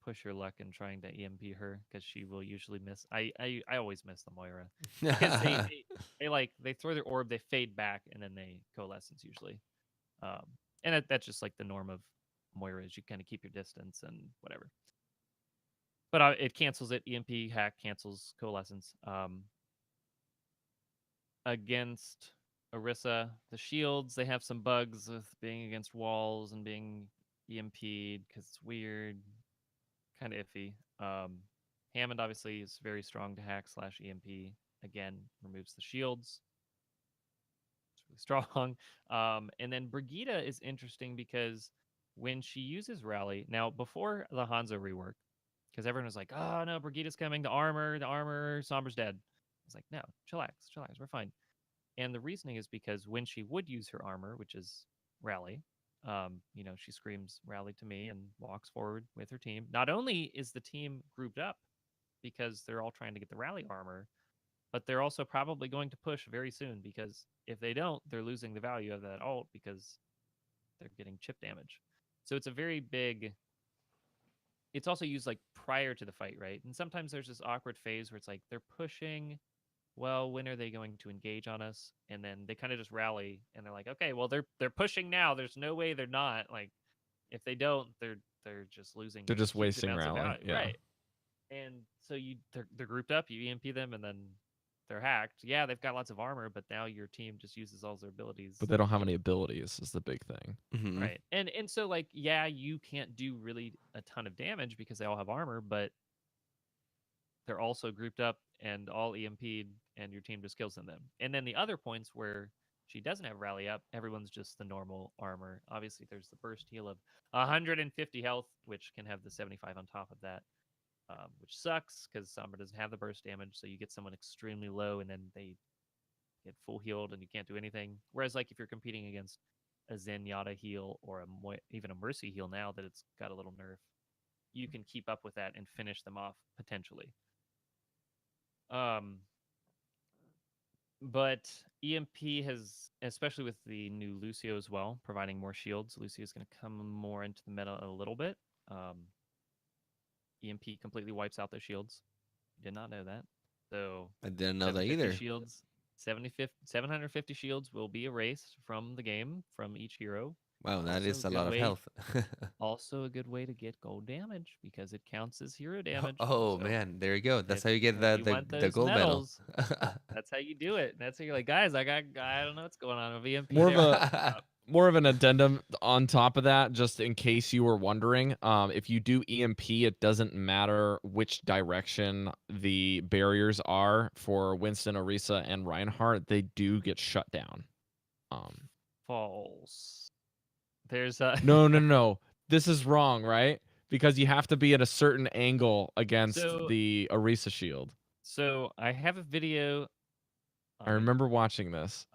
push your luck in trying to EMP her because she will usually miss. I always miss the Moira because they throw their orb, they fade back, and then they coalescence usually. And that's just like the norm of Moira is you kind of keep your distance and whatever. But it cancels it. EMP hack cancels coalescence. Against Orisa, the shields, they have some bugs with being against walls and being EMP'd because it's weird, kind of iffy. Hammond obviously is very strong to hack / EMP. Again, removes the shields. It's really strong. And then Brigida is interesting because when she uses Rally, now before the Hanzo rework, because everyone was like, oh no, Brigida's coming, the armor, Sombra's dead. It's like, no, chillax, we're fine. And the reasoning is because when she would use her armor, which is Rally, she screams Rally to me and walks forward with her team. Not only is the team grouped up because they're all trying to get the Rally armor, but they're also probably going to push very soon because if they don't, they're losing the value of that ult because they're getting chip damage. So it's a very big. It's also used prior to the fight, right? And sometimes there's this awkward phase where it's like they're pushing. Well, when are they going to engage on us? And then they kind of just rally and they're like, okay, well they're pushing now. There's no way they're not. Like if they don't, they're just losing. They're just wasting rally. Yeah. Right. And so they're grouped up, you EMP them, and then they're hacked. Yeah, they've got lots of armor, but now your team just uses all their abilities. But they don't have any abilities is the big thing. Mm-hmm. Right. And so you can't do really a ton of damage because they all have armor, but they're also grouped up and all EMP'd and your team just kills them. And then the other points where she doesn't have rally up, everyone's just the normal armor. Obviously, there's the burst heal of 150 health, which can have the 75 on top of that, which sucks because Sombra doesn't have the burst damage. So you get someone extremely low and then they get full healed and you can't do anything. Whereas if you're competing against a Zenyatta heal or even a Mercy heal now that it's got a little nerf, you can keep up with that and finish them off potentially. But EMP has, especially with the new Lucio as well, providing more shields. Lucio is going to come more into the meta a little bit. EMP completely wipes out those shields. Did not know that. So I didn't know that 750 either. shields, 750 shields will be erased from the game from each hero. Wow, that Also is a good lot of way- health. Also a good way to get gold damage because it counts as hero damage. Oh So man, there you go. That's if- how you get if you the want the those gold medal. medals, that's how you do it. That's how you're like, guys, I don't know what's going on with EMP. More of there. more of an addendum on top of that, just in case you were wondering. If you do EMP, it doesn't matter which direction the barriers are for Winston, Orisa, and Reinhardt. They do get shut down. False. There's a No. This is wrong, right? Because you have to be at a certain angle against So- the Orisa shield. So I have a video. I remember watching this.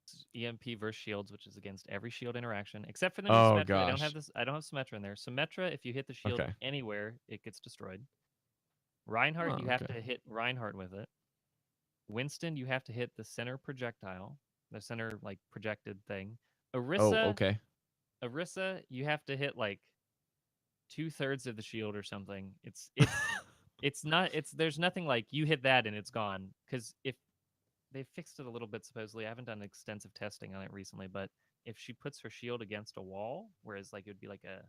It's EMP versus shields, which is against every shield interaction, except for the new Oh, Symmetra. I don't gosh. have this. I don't have Symmetra in there. Symmetra, if you hit the shield Okay. anywhere, it gets destroyed. Reinhardt, Oh, you have okay. to hit Reinhardt with it. Winston, you have to hit the center projectile, the center like projected thing. Oh, Orisa, okay. Orisa, you have to hit like 2/3 of the shield or something. It's not. There's nothing like you hit that and it's gone. Because if they fixed it a little bit supposedly, I haven't done extensive testing on it recently, but if she puts her shield against a wall, whereas like it would be like a,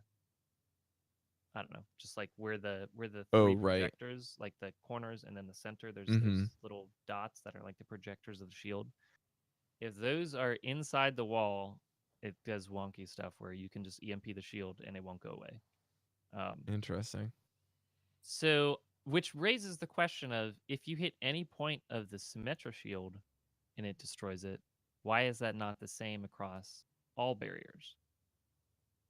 I don't know, just like where the Oh, three right. projectors, like the corners and then the center, there's Mhm. those little dots that are like the projectors of the shield. If those are inside the wall, it does wonky stuff where you can just EMP the shield and it won't go away. Interesting. So, which raises the question of if you hit any point of the Symmetra shield and it destroys it, why is that not the same across all barriers?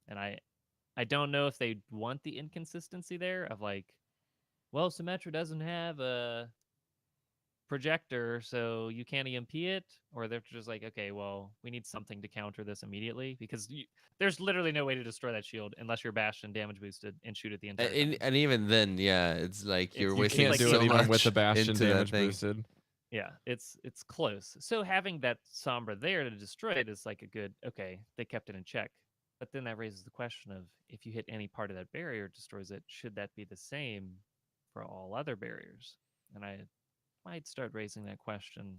And I don't know if they want the inconsistency there of like, well, Symmetra doesn't have a projector, so you can't EMP it, or they're just like, okay, well, we need something to counter this immediately because there's literally no way to destroy that shield unless you're Bastion damage boosted and shoot it the entire time. And even then, yeah, it's like you're You You wasting can't like do so it even much with the Bastion into that damage thing. boosted. Yeah, it's close. So having that Sombra there to destroy it is like a good, okay, they kept it in check. But then that raises the question of if you hit any part of that barrier, it destroys it, should that be the same for all other barriers? And I might start raising that question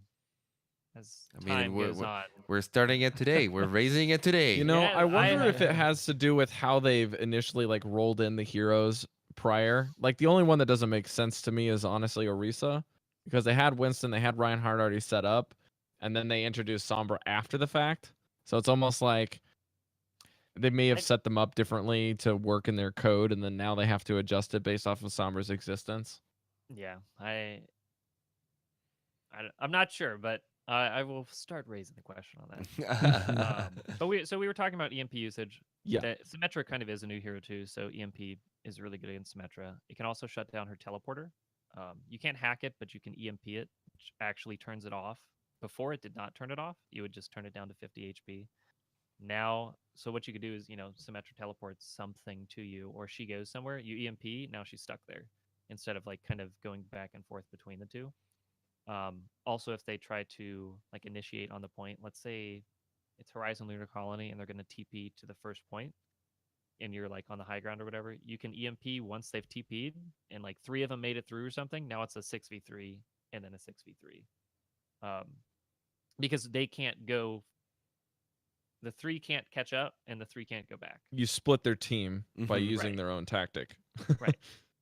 as I mean, time goes on. we're starting it today. We're raising it today. You know, Yeah, I wonder if it I- has to do with how they've initially like rolled in the heroes prior. Like the only one that doesn't make sense to me is honestly Orisa, because they had Winston, they had Reinhardt already set up, and then they introduced Sombra after the fact. So it's almost like they may have I- set them up differently to work in their code, and then now they have to adjust it based off of Sombra's existence. Yeah, I'm not sure, but I will start raising the question on that. But we were talking about EMP usage. Yeah. Symmetra kind of is a new hero too, so EMP is really good against Symmetra. It can also shut down her teleporter. You can't hack it, but you can EMP it, which actually turns it off. Before it did not turn it off. You would just turn it down to 50 HP. Now, so what you could do is, Symmetra teleports something to you, or she goes somewhere, you EMP, now she's stuck there, instead of like kind of going back and forth between the two. Also, if they try to like initiate on the point, let's say it's Horizon Lunar Colony and they're going to TP to the first point, and you're like on the high ground or whatever, you can EMP once they've TP'd, and like 3 of them made it through or something. Now it's a 6v3 and then a 6v3, because they can't go. The 3 can't catch up, and the 3 can't go back. You split their team by Mhm. using Right. their own tactic. Right.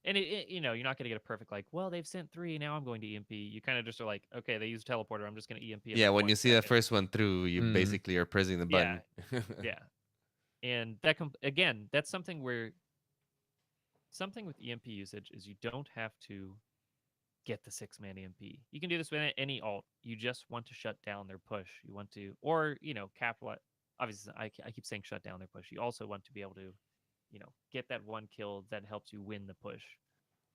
And you're not going to get a perfect like, well, they've sent 3, now I'm going to EMP. You kind of just are like, okay, they use teleporter, I'm just going to EMP. Yeah, when you see the 1 second. first one through, you Mm. basically are pressing the button. Yeah. And that again, that's something with EMP usage is you don't have to get the 6-man EMP. You can do this with any alt. You just want to shut down their push. You want to, or capitalize. Obviously, I keep saying shut down their push. You also want to be able to, get that 1 kill that helps you win the push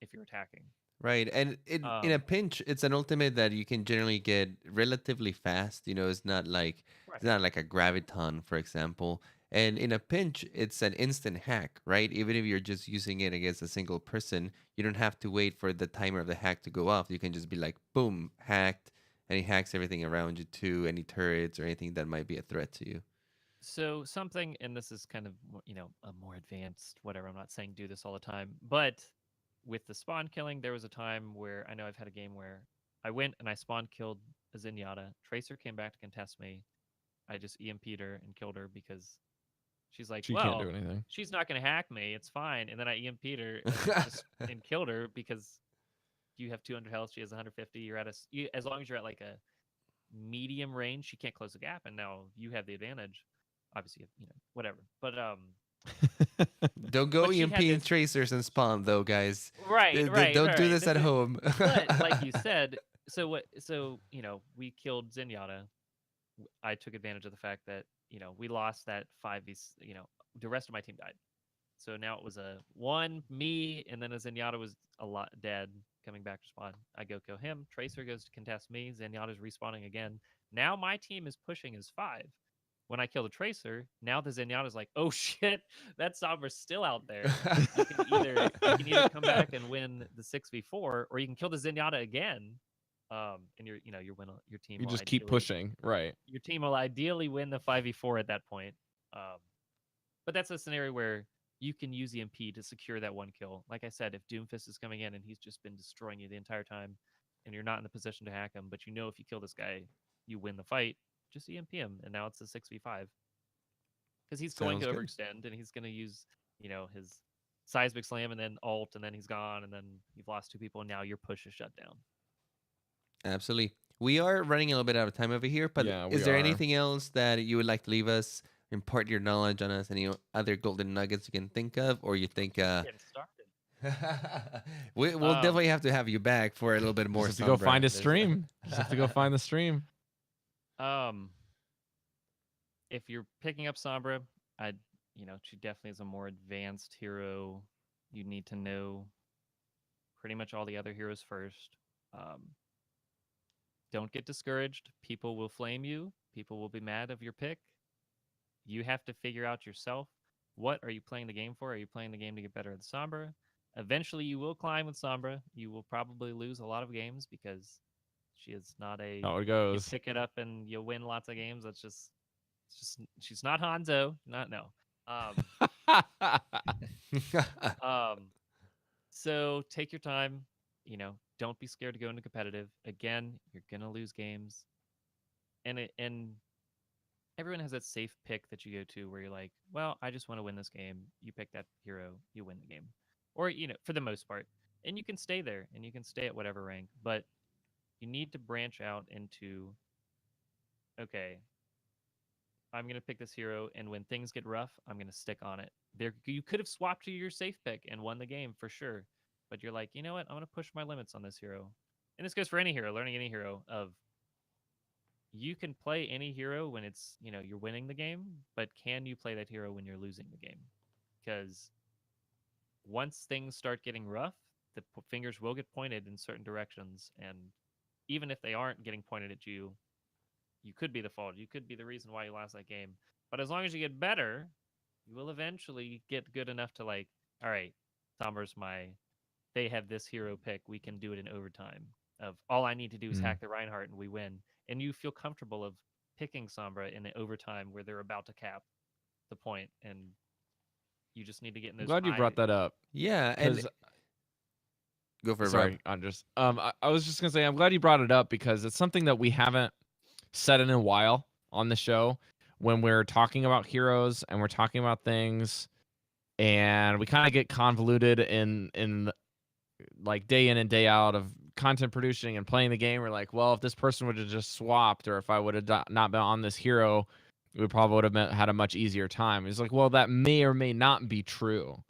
if you're attacking. Right, and in a pinch, it's an ultimate that you can generally get relatively fast. It's not like Right. it's not like a graviton, for example. And in a pinch, it's an instant hack, right? Even if you're just using it against a single person, you don't have to wait for the timer of the hack to go off. You can just be like, boom, hacked, and he hacks everything around you too, any turrets or anything that might be a threat to you. So something, and this is kind of a more advanced whatever. I'm not saying do this all the time, but with the spawn killing, there was a time where I know I've had a game where I went and I spawn killed a Zenyatta. Tracer came back to contest me. I just EMP'd her and killed her because she's like, She can't do well, anything. she's not going to hack me. It's fine. And then I EMP'd her and killed her because you have 200 health. She has 150. You're at as long as you're at like a medium range, she can't close the gap. And now you have the advantage. Obviously, whatever. But Don't go but she had EMPing this tracers and spawn though, guys. right. Don't do Right. this at home. But like you said, so we killed Zenyatta. I took advantage of the fact that we lost that 5v. The rest of my team died. So now it was a 1 me, and then a Zenyatta was a lot dead coming back to spawn. I go kill him. Tracer goes to contest me. Zenyatta's respawning again. Now my team is pushing as 5. When I kill the Tracer, now the Zenyatta's like, oh shit, that Sombra's still out there. You can either come back and win the 6v4, or you can kill the Zenyatta again. And your team You will just keep ideally- pushing, right? Your team will ideally win the 5v4 at that point. But that's a scenario where you can use EMP to secure that one kill. Like I said, if Doomfist is coming in and he's just been destroying you the entire time, and you're not in the position to hack him, but if you kill this guy, you win the fight, just EMP him, and now it's a 6v5. Because he's going to Sounds good. overextend, and he's going to use, his seismic slam, and then ult, and then he's gone, and then you've lost 2 people, and now your push is shut down. Absolutely. We are running a little bit out of time over here, but Yeah, is we there are. anything else that you would like to leave us, impart your knowledge on us, any other golden nuggets you can think of, or you think Getting started. we'll definitely have to have you back for a little bit more. Just have to go Sombra. find a There's stream. Just have to go find the stream. If you're picking up Sombra, she definitely is a more advanced hero. You need to know pretty much all the other heroes first. Don't get discouraged. People will flame you. People will be mad of your pick. You have to figure out yourself. What are you playing the game for? Are you playing the game to get better at Sombra? Eventually, you will climb with Sombra. You will probably lose a lot of games because she is not a. How it You goes. pick it up and you win lots of games. It's just she's not Hanzo. So take your time. Don't be scared to go into competitive. Again, you're gonna lose games, and everyone has that safe pick that you go to where you're like, well, I just want to win this game. You pick that hero, you win the game, or for the most part, and you can stay there and you can stay at whatever rank, but you need to branch out into, okay, I'm going to pick this hero, and when things get rough, I'm going to stick on it. You could have swapped to your safe pick and won the game for sure, but you're like, you know what? I'm going to push my limits on this hero. And this goes for any hero, learning any hero of you can play any hero when it's, you're winning the game, but can you play that hero when you're losing the game? Because once things start getting rough, the fingers will get pointed in certain directions, and even if they aren't getting pointed at you, you could be the fault. You could be the reason why you lost that game. But as long as you get better, you will eventually get good enough to like, all right, Sombra's they have this hero pick. We can do it in overtime. Of all I need to do is hack the Reinhardt and we win. And you feel comfortable of picking Sombra in the overtime where they're about to cap the point, and you just need to get in those. I'm glad you brought that up. Yeah, and go for it. Sorry, Rob. Andres. I was just gonna say I'm glad you brought it up because it's something that we haven't said in a while on the show when we're talking about heroes and we're talking about things, and we kind of get convoluted in like day in and day out of content producing and playing the game. We're like, well, if this person would have just swapped, or if I would have not been on this hero, we probably would have had a much easier time. It's like, well, that may or may not be true.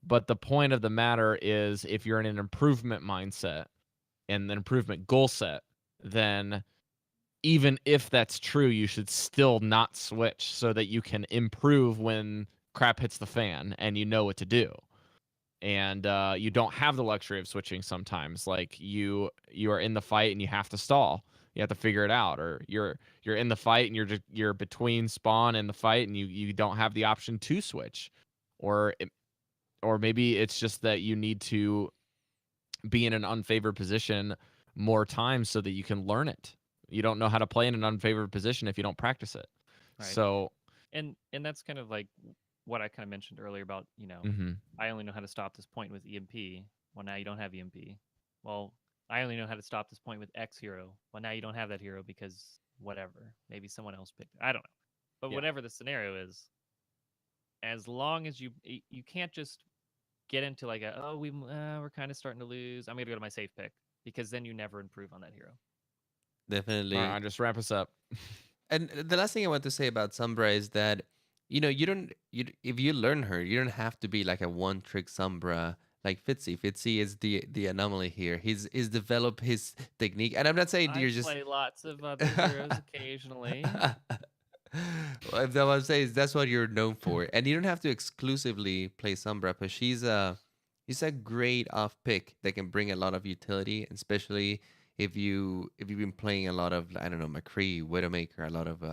But the point of the matter is, if you're in an improvement mindset and an improvement goal set, then even if that's true, you should still not switch so that you can improve when crap hits the fan and you know what to do. and you don't have the luxury of switching sometimes. Like you are in the fight and you have to stall. You have to figure it out, or you're in the fight and you're between spawn and the fight, and you don't have the option to switch, or or maybe it's just that you need to be in an unfavored position more times so that you can learn it. You don't know how to play in an unfavored position if you don't practice it. Right. So, and that's kind of like what I kind of mentioned earlier about, mhm. I only know how to stop this point with EMP. Well, now you don't have EMP. Well, I only know how to stop this point with X hero. Well, now you don't have that hero because whatever. Maybe someone else picked it. I don't know. But Yeah. whatever the scenario is, as long as you can't just get into like we're kind of starting to lose. I'm gonna go to my safe pick, because then you never improve on that hero. Definitely. All right, just wrap us up. And the last thing I want to say about Sombra is that, you don't, if you learn her, you don't have to be like a one trick Sombra like Fitzy. Fitzy is the anomaly here. He's developed his technique, and I'm not saying I you're just play lots of other heroes occasionally. Well, if that what I'm saying is that's what you're known for, and you don't have to exclusively play Sombra, but she's a great off pick that can bring a lot of utility, especially if you've been playing a lot of, I don't know, McCree, Widowmaker, a lot of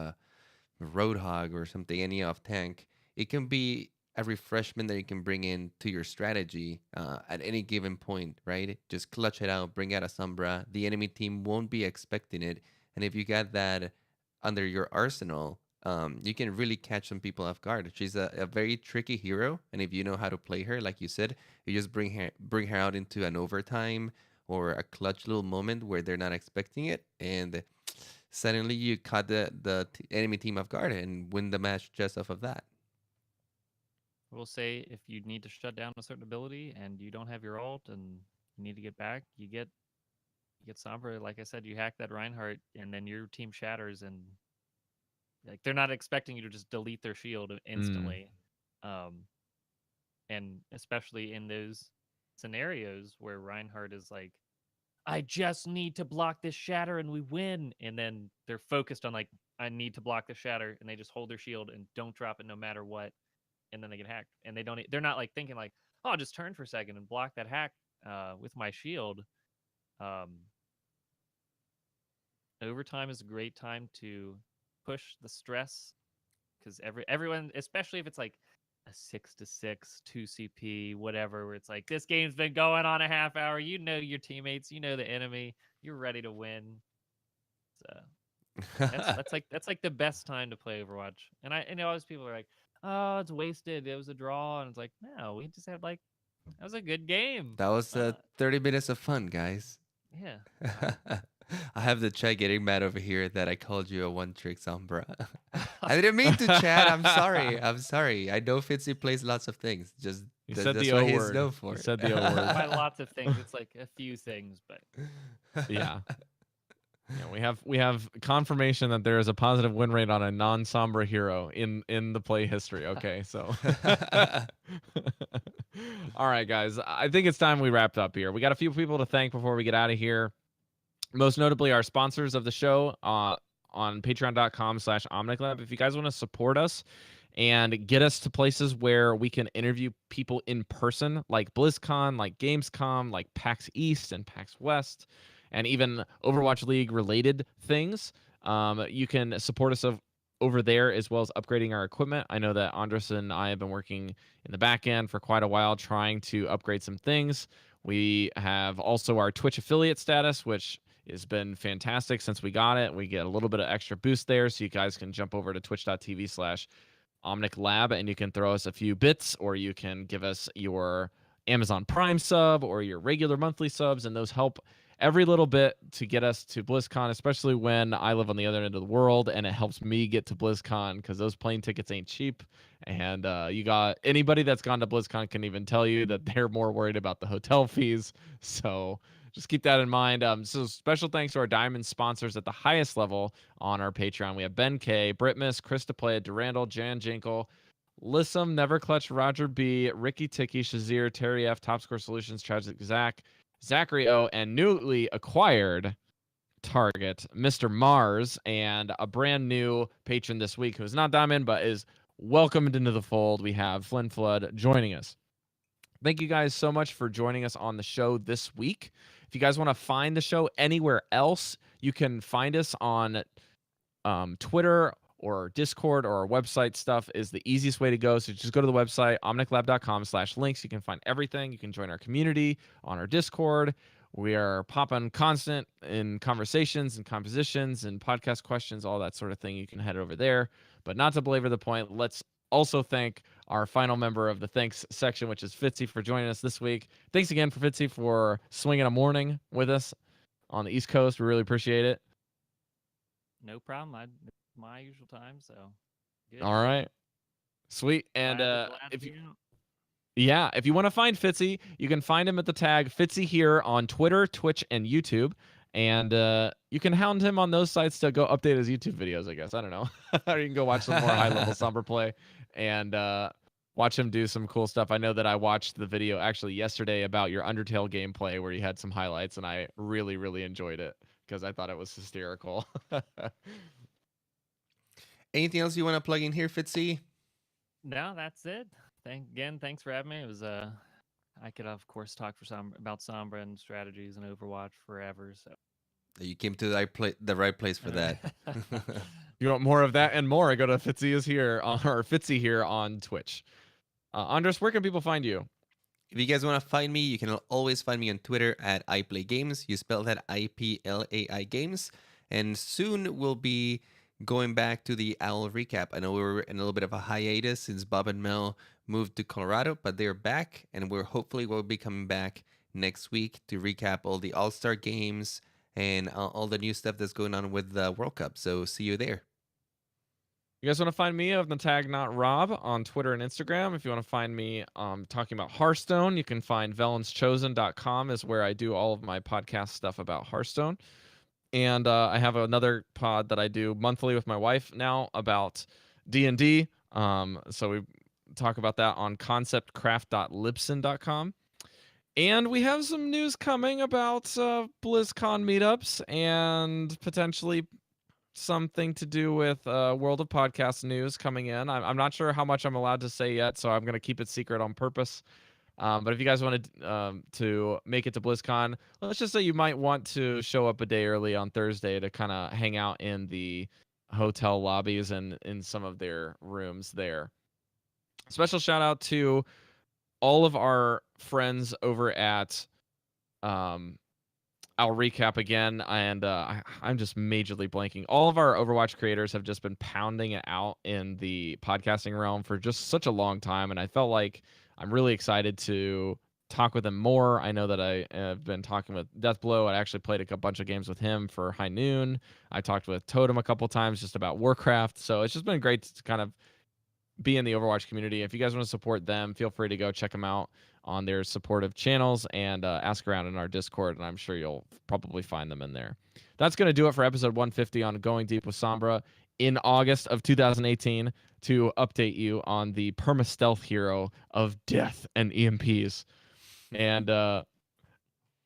Roadhog or something, any off tank. It can be a refreshment that you can bring in to your strategy at any given point, right? Just clutch it out, bring out a Sombra. The enemy team won't be expecting it, and if you got that under your arsenal, you can really catch some people off guard. She's a very tricky hero, and if you know how to play her, like you said, you just bring her out into an overtime or a clutch little moment where they're not expecting it, and suddenly you caught the enemy team off guard and win the match just off of that. I will say, if you need to shut down a certain ability and you don't have your ult and you need to get back, you get Sombra. Like I said, you hack that Reinhardt, and then your team shatters, and like they're not expecting you to just delete their shield instantly. And especially in those scenarios where Reinhardt is like, I just need to block this shatter and we win. And then they're focused on like, I need to block the shatter, and they just hold their shield and don't drop it no matter what. And then they get hacked. And they're not like thinking like, oh, I'll just turn for a second and block that hack with my shield. Overtime is a great time to push the stress, because everyone, especially if it's like a 6-6, 2 CP, whatever, where it's like, this game's been going on a half hour. You know your teammates, you know the enemy, you're ready to win. So that's like the best time to play Overwatch. And I know always people are like, oh, it's wasted. It was a draw, and it's like, no, we just had like, that was a good game. That was 30 minutes of fun, guys. Yeah. I have the chat getting mad over here that I called you a one-trick Sombra. I didn't mean to, chat. I'm sorry. I'm sorry. I know Fitzy plays lots of things. Just You said that's the what O he's word. known for. You said the O word. By lots of things, it's like a few things, but Yeah. Yeah, we have confirmation that there is a positive win rate on a non-Sombra hero in the play history. Okay, so all right, guys. I think it's time we wrapped up here. We got a few people to thank before we get out of here. Most notably, our sponsors of the show on patreon.com/OmnicLab. If you guys want to support us and get us to places where we can interview people in person, like BlizzCon, like Gamescom, like PAX East and PAX West, and even Overwatch League related things, you can support us over there, as well as upgrading our equipment. I know that Andres and I have been working in the back end for quite a while trying to upgrade some things. We have also our Twitch affiliate status, which has been fantastic since we got it. We get a little bit of extra boost there, so you guys can jump over to twitch.tv/Omnic Lab, and you can throw us a few bits, or you can give us your Amazon Prime sub or your regular monthly subs, and those help every little bit to get us to BlizzCon, especially when I live on the other end of the world, and it helps me get to BlizzCon because those plane tickets ain't cheap. And you got anybody that's gone to BlizzCon can even tell you that they're more worried about the hotel fees. So just keep that in mind. So special thanks to our diamond sponsors at the highest level on our Patreon. We have Ben K, Britmus, Krista Playa, Durandal, Jan Jinkle, Lissum, Neverclutch, Roger B, Ricky Ticky, Shazir, Terry F, Top Score Solutions, Tragic Zach, Zachary O, and newly acquired target, Mr. Mars, and a brand new patron this week who is not diamond but is welcomed into the fold. We have Flynn Flood joining us. Thank you guys so much for joining us on the show this week. If you guys want to find the show anywhere else, you can find us on Twitter or Discord, or our website stuff is the easiest way to go. So just go to the website, omniclab.com/links. You can find everything. You can join our community on our Discord. We are popping constant in conversations and compositions and podcast questions, all that sort of thing. You can head over there. But not to belabor the point, let's also thank our final member of the thanks section, which is Fitzy, for joining us this week. Thanks again for Fitzy for swinging a morning with us on the East Coast. We really appreciate it. No problem. It's my usual time, so good. All right. Sweet. And Glad if to you be out. yeah, if you want to find Fitzy, you can find him at the tag Fitzy here on Twitter, Twitch, and YouTube. And you can hound him on those sites to go update his YouTube videos, I guess. I don't know. Or you can go watch some more high-level Sombra play and watch him do some cool stuff. I know that I watched the video actually yesterday about your Undertale gameplay where you had some highlights, and I really, really enjoyed it because I thought it was hysterical. Anything else you want to plug in here, Fitzy? No, that's it. Thanks for having me. It was I could of course talk about Sombra and strategies and Overwatch forever. So You came to the right place for that. You want more of that and more? I go to Fitzy is here or Fitzy here on Twitch. Andres, where can people find you? If you guys want to find me, you can always find me on Twitter at iPlayGames. You spell that IPLAI Games. And soon we'll be going back to the OWL recap. I know we were in a little bit of a hiatus since Bob and Mel moved to Colorado, but they're back, and we'll be coming back next week to recap all the All-Star games and all the new stuff that's going on with the World Cup. So see you there. You guys want to find me of the tag Not Rob on Twitter and Instagram. If you want to find me talking about Hearthstone, you can find vellenschosen.com is where I do all of my podcast stuff about Hearthstone. And I have another pod that I do monthly with my wife now about D&D. So we talk about that on conceptcraft.libsyn.com. And we have some news coming about BlizzCon meetups and potentially something to do with World of Podcast news coming in. I'm not sure how much I'm allowed to say yet, so I'm going to keep it secret on purpose. But if you guys wanted to make it to BlizzCon, let's just say you might want to show up a day early on Thursday to kind of hang out in the hotel lobbies and in some of their rooms there. Special shout out to all of our friends over at I'll recap again, and I'm just majorly blanking. All of our Overwatch creators have just been pounding it out in the podcasting realm for just such a long time, and I felt like I'm really excited to talk with them more. I know that I have been talking with Deathblow. I actually played a bunch of games with him for High Noon. I talked with Totem a couple times just about Warcraft. So it's just been great to kind of be in the Overwatch community. If you guys want to support them, feel free to go check them out on their supportive channels and ask around in our Discord, and I'm sure you'll probably find them in there. That's going to do it for episode 150 on Going Deep with Sombra in August of 2018 to update you on the perma-stealth hero of death and EMPs. And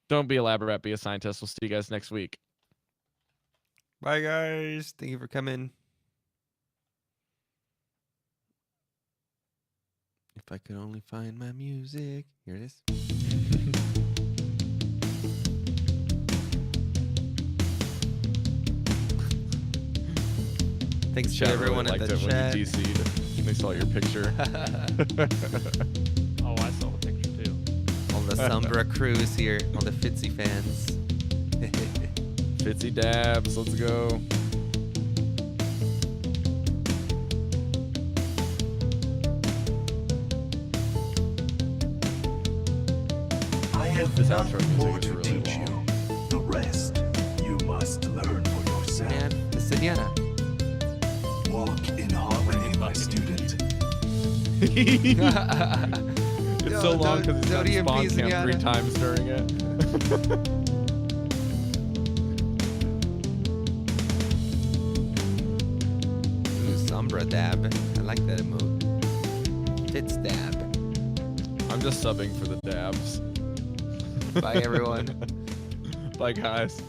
don't be a lab rat, be a scientist. We'll see you guys next week. Bye, guys. Thank you for coming. If I could only find my music. Here it is. Thanks to everyone in the chat. When you DC'd, they saw your picture. Oh, I saw the picture too. All the Sombra crews here, all the Fitzy fans. Fitzy dabs, let's go. I have This none outro music more is to really teach long. you. The rest you must learn for yourself. And Miss Diana. Walk in harmony, my student. It's so long because he's got don't spawn EMPs, camp 3 Diana. times during it. Ooh, Sombra dab. I like that emote. Fitz dab. I'm just subbing for the dabs. Bye, everyone. Bye, guys.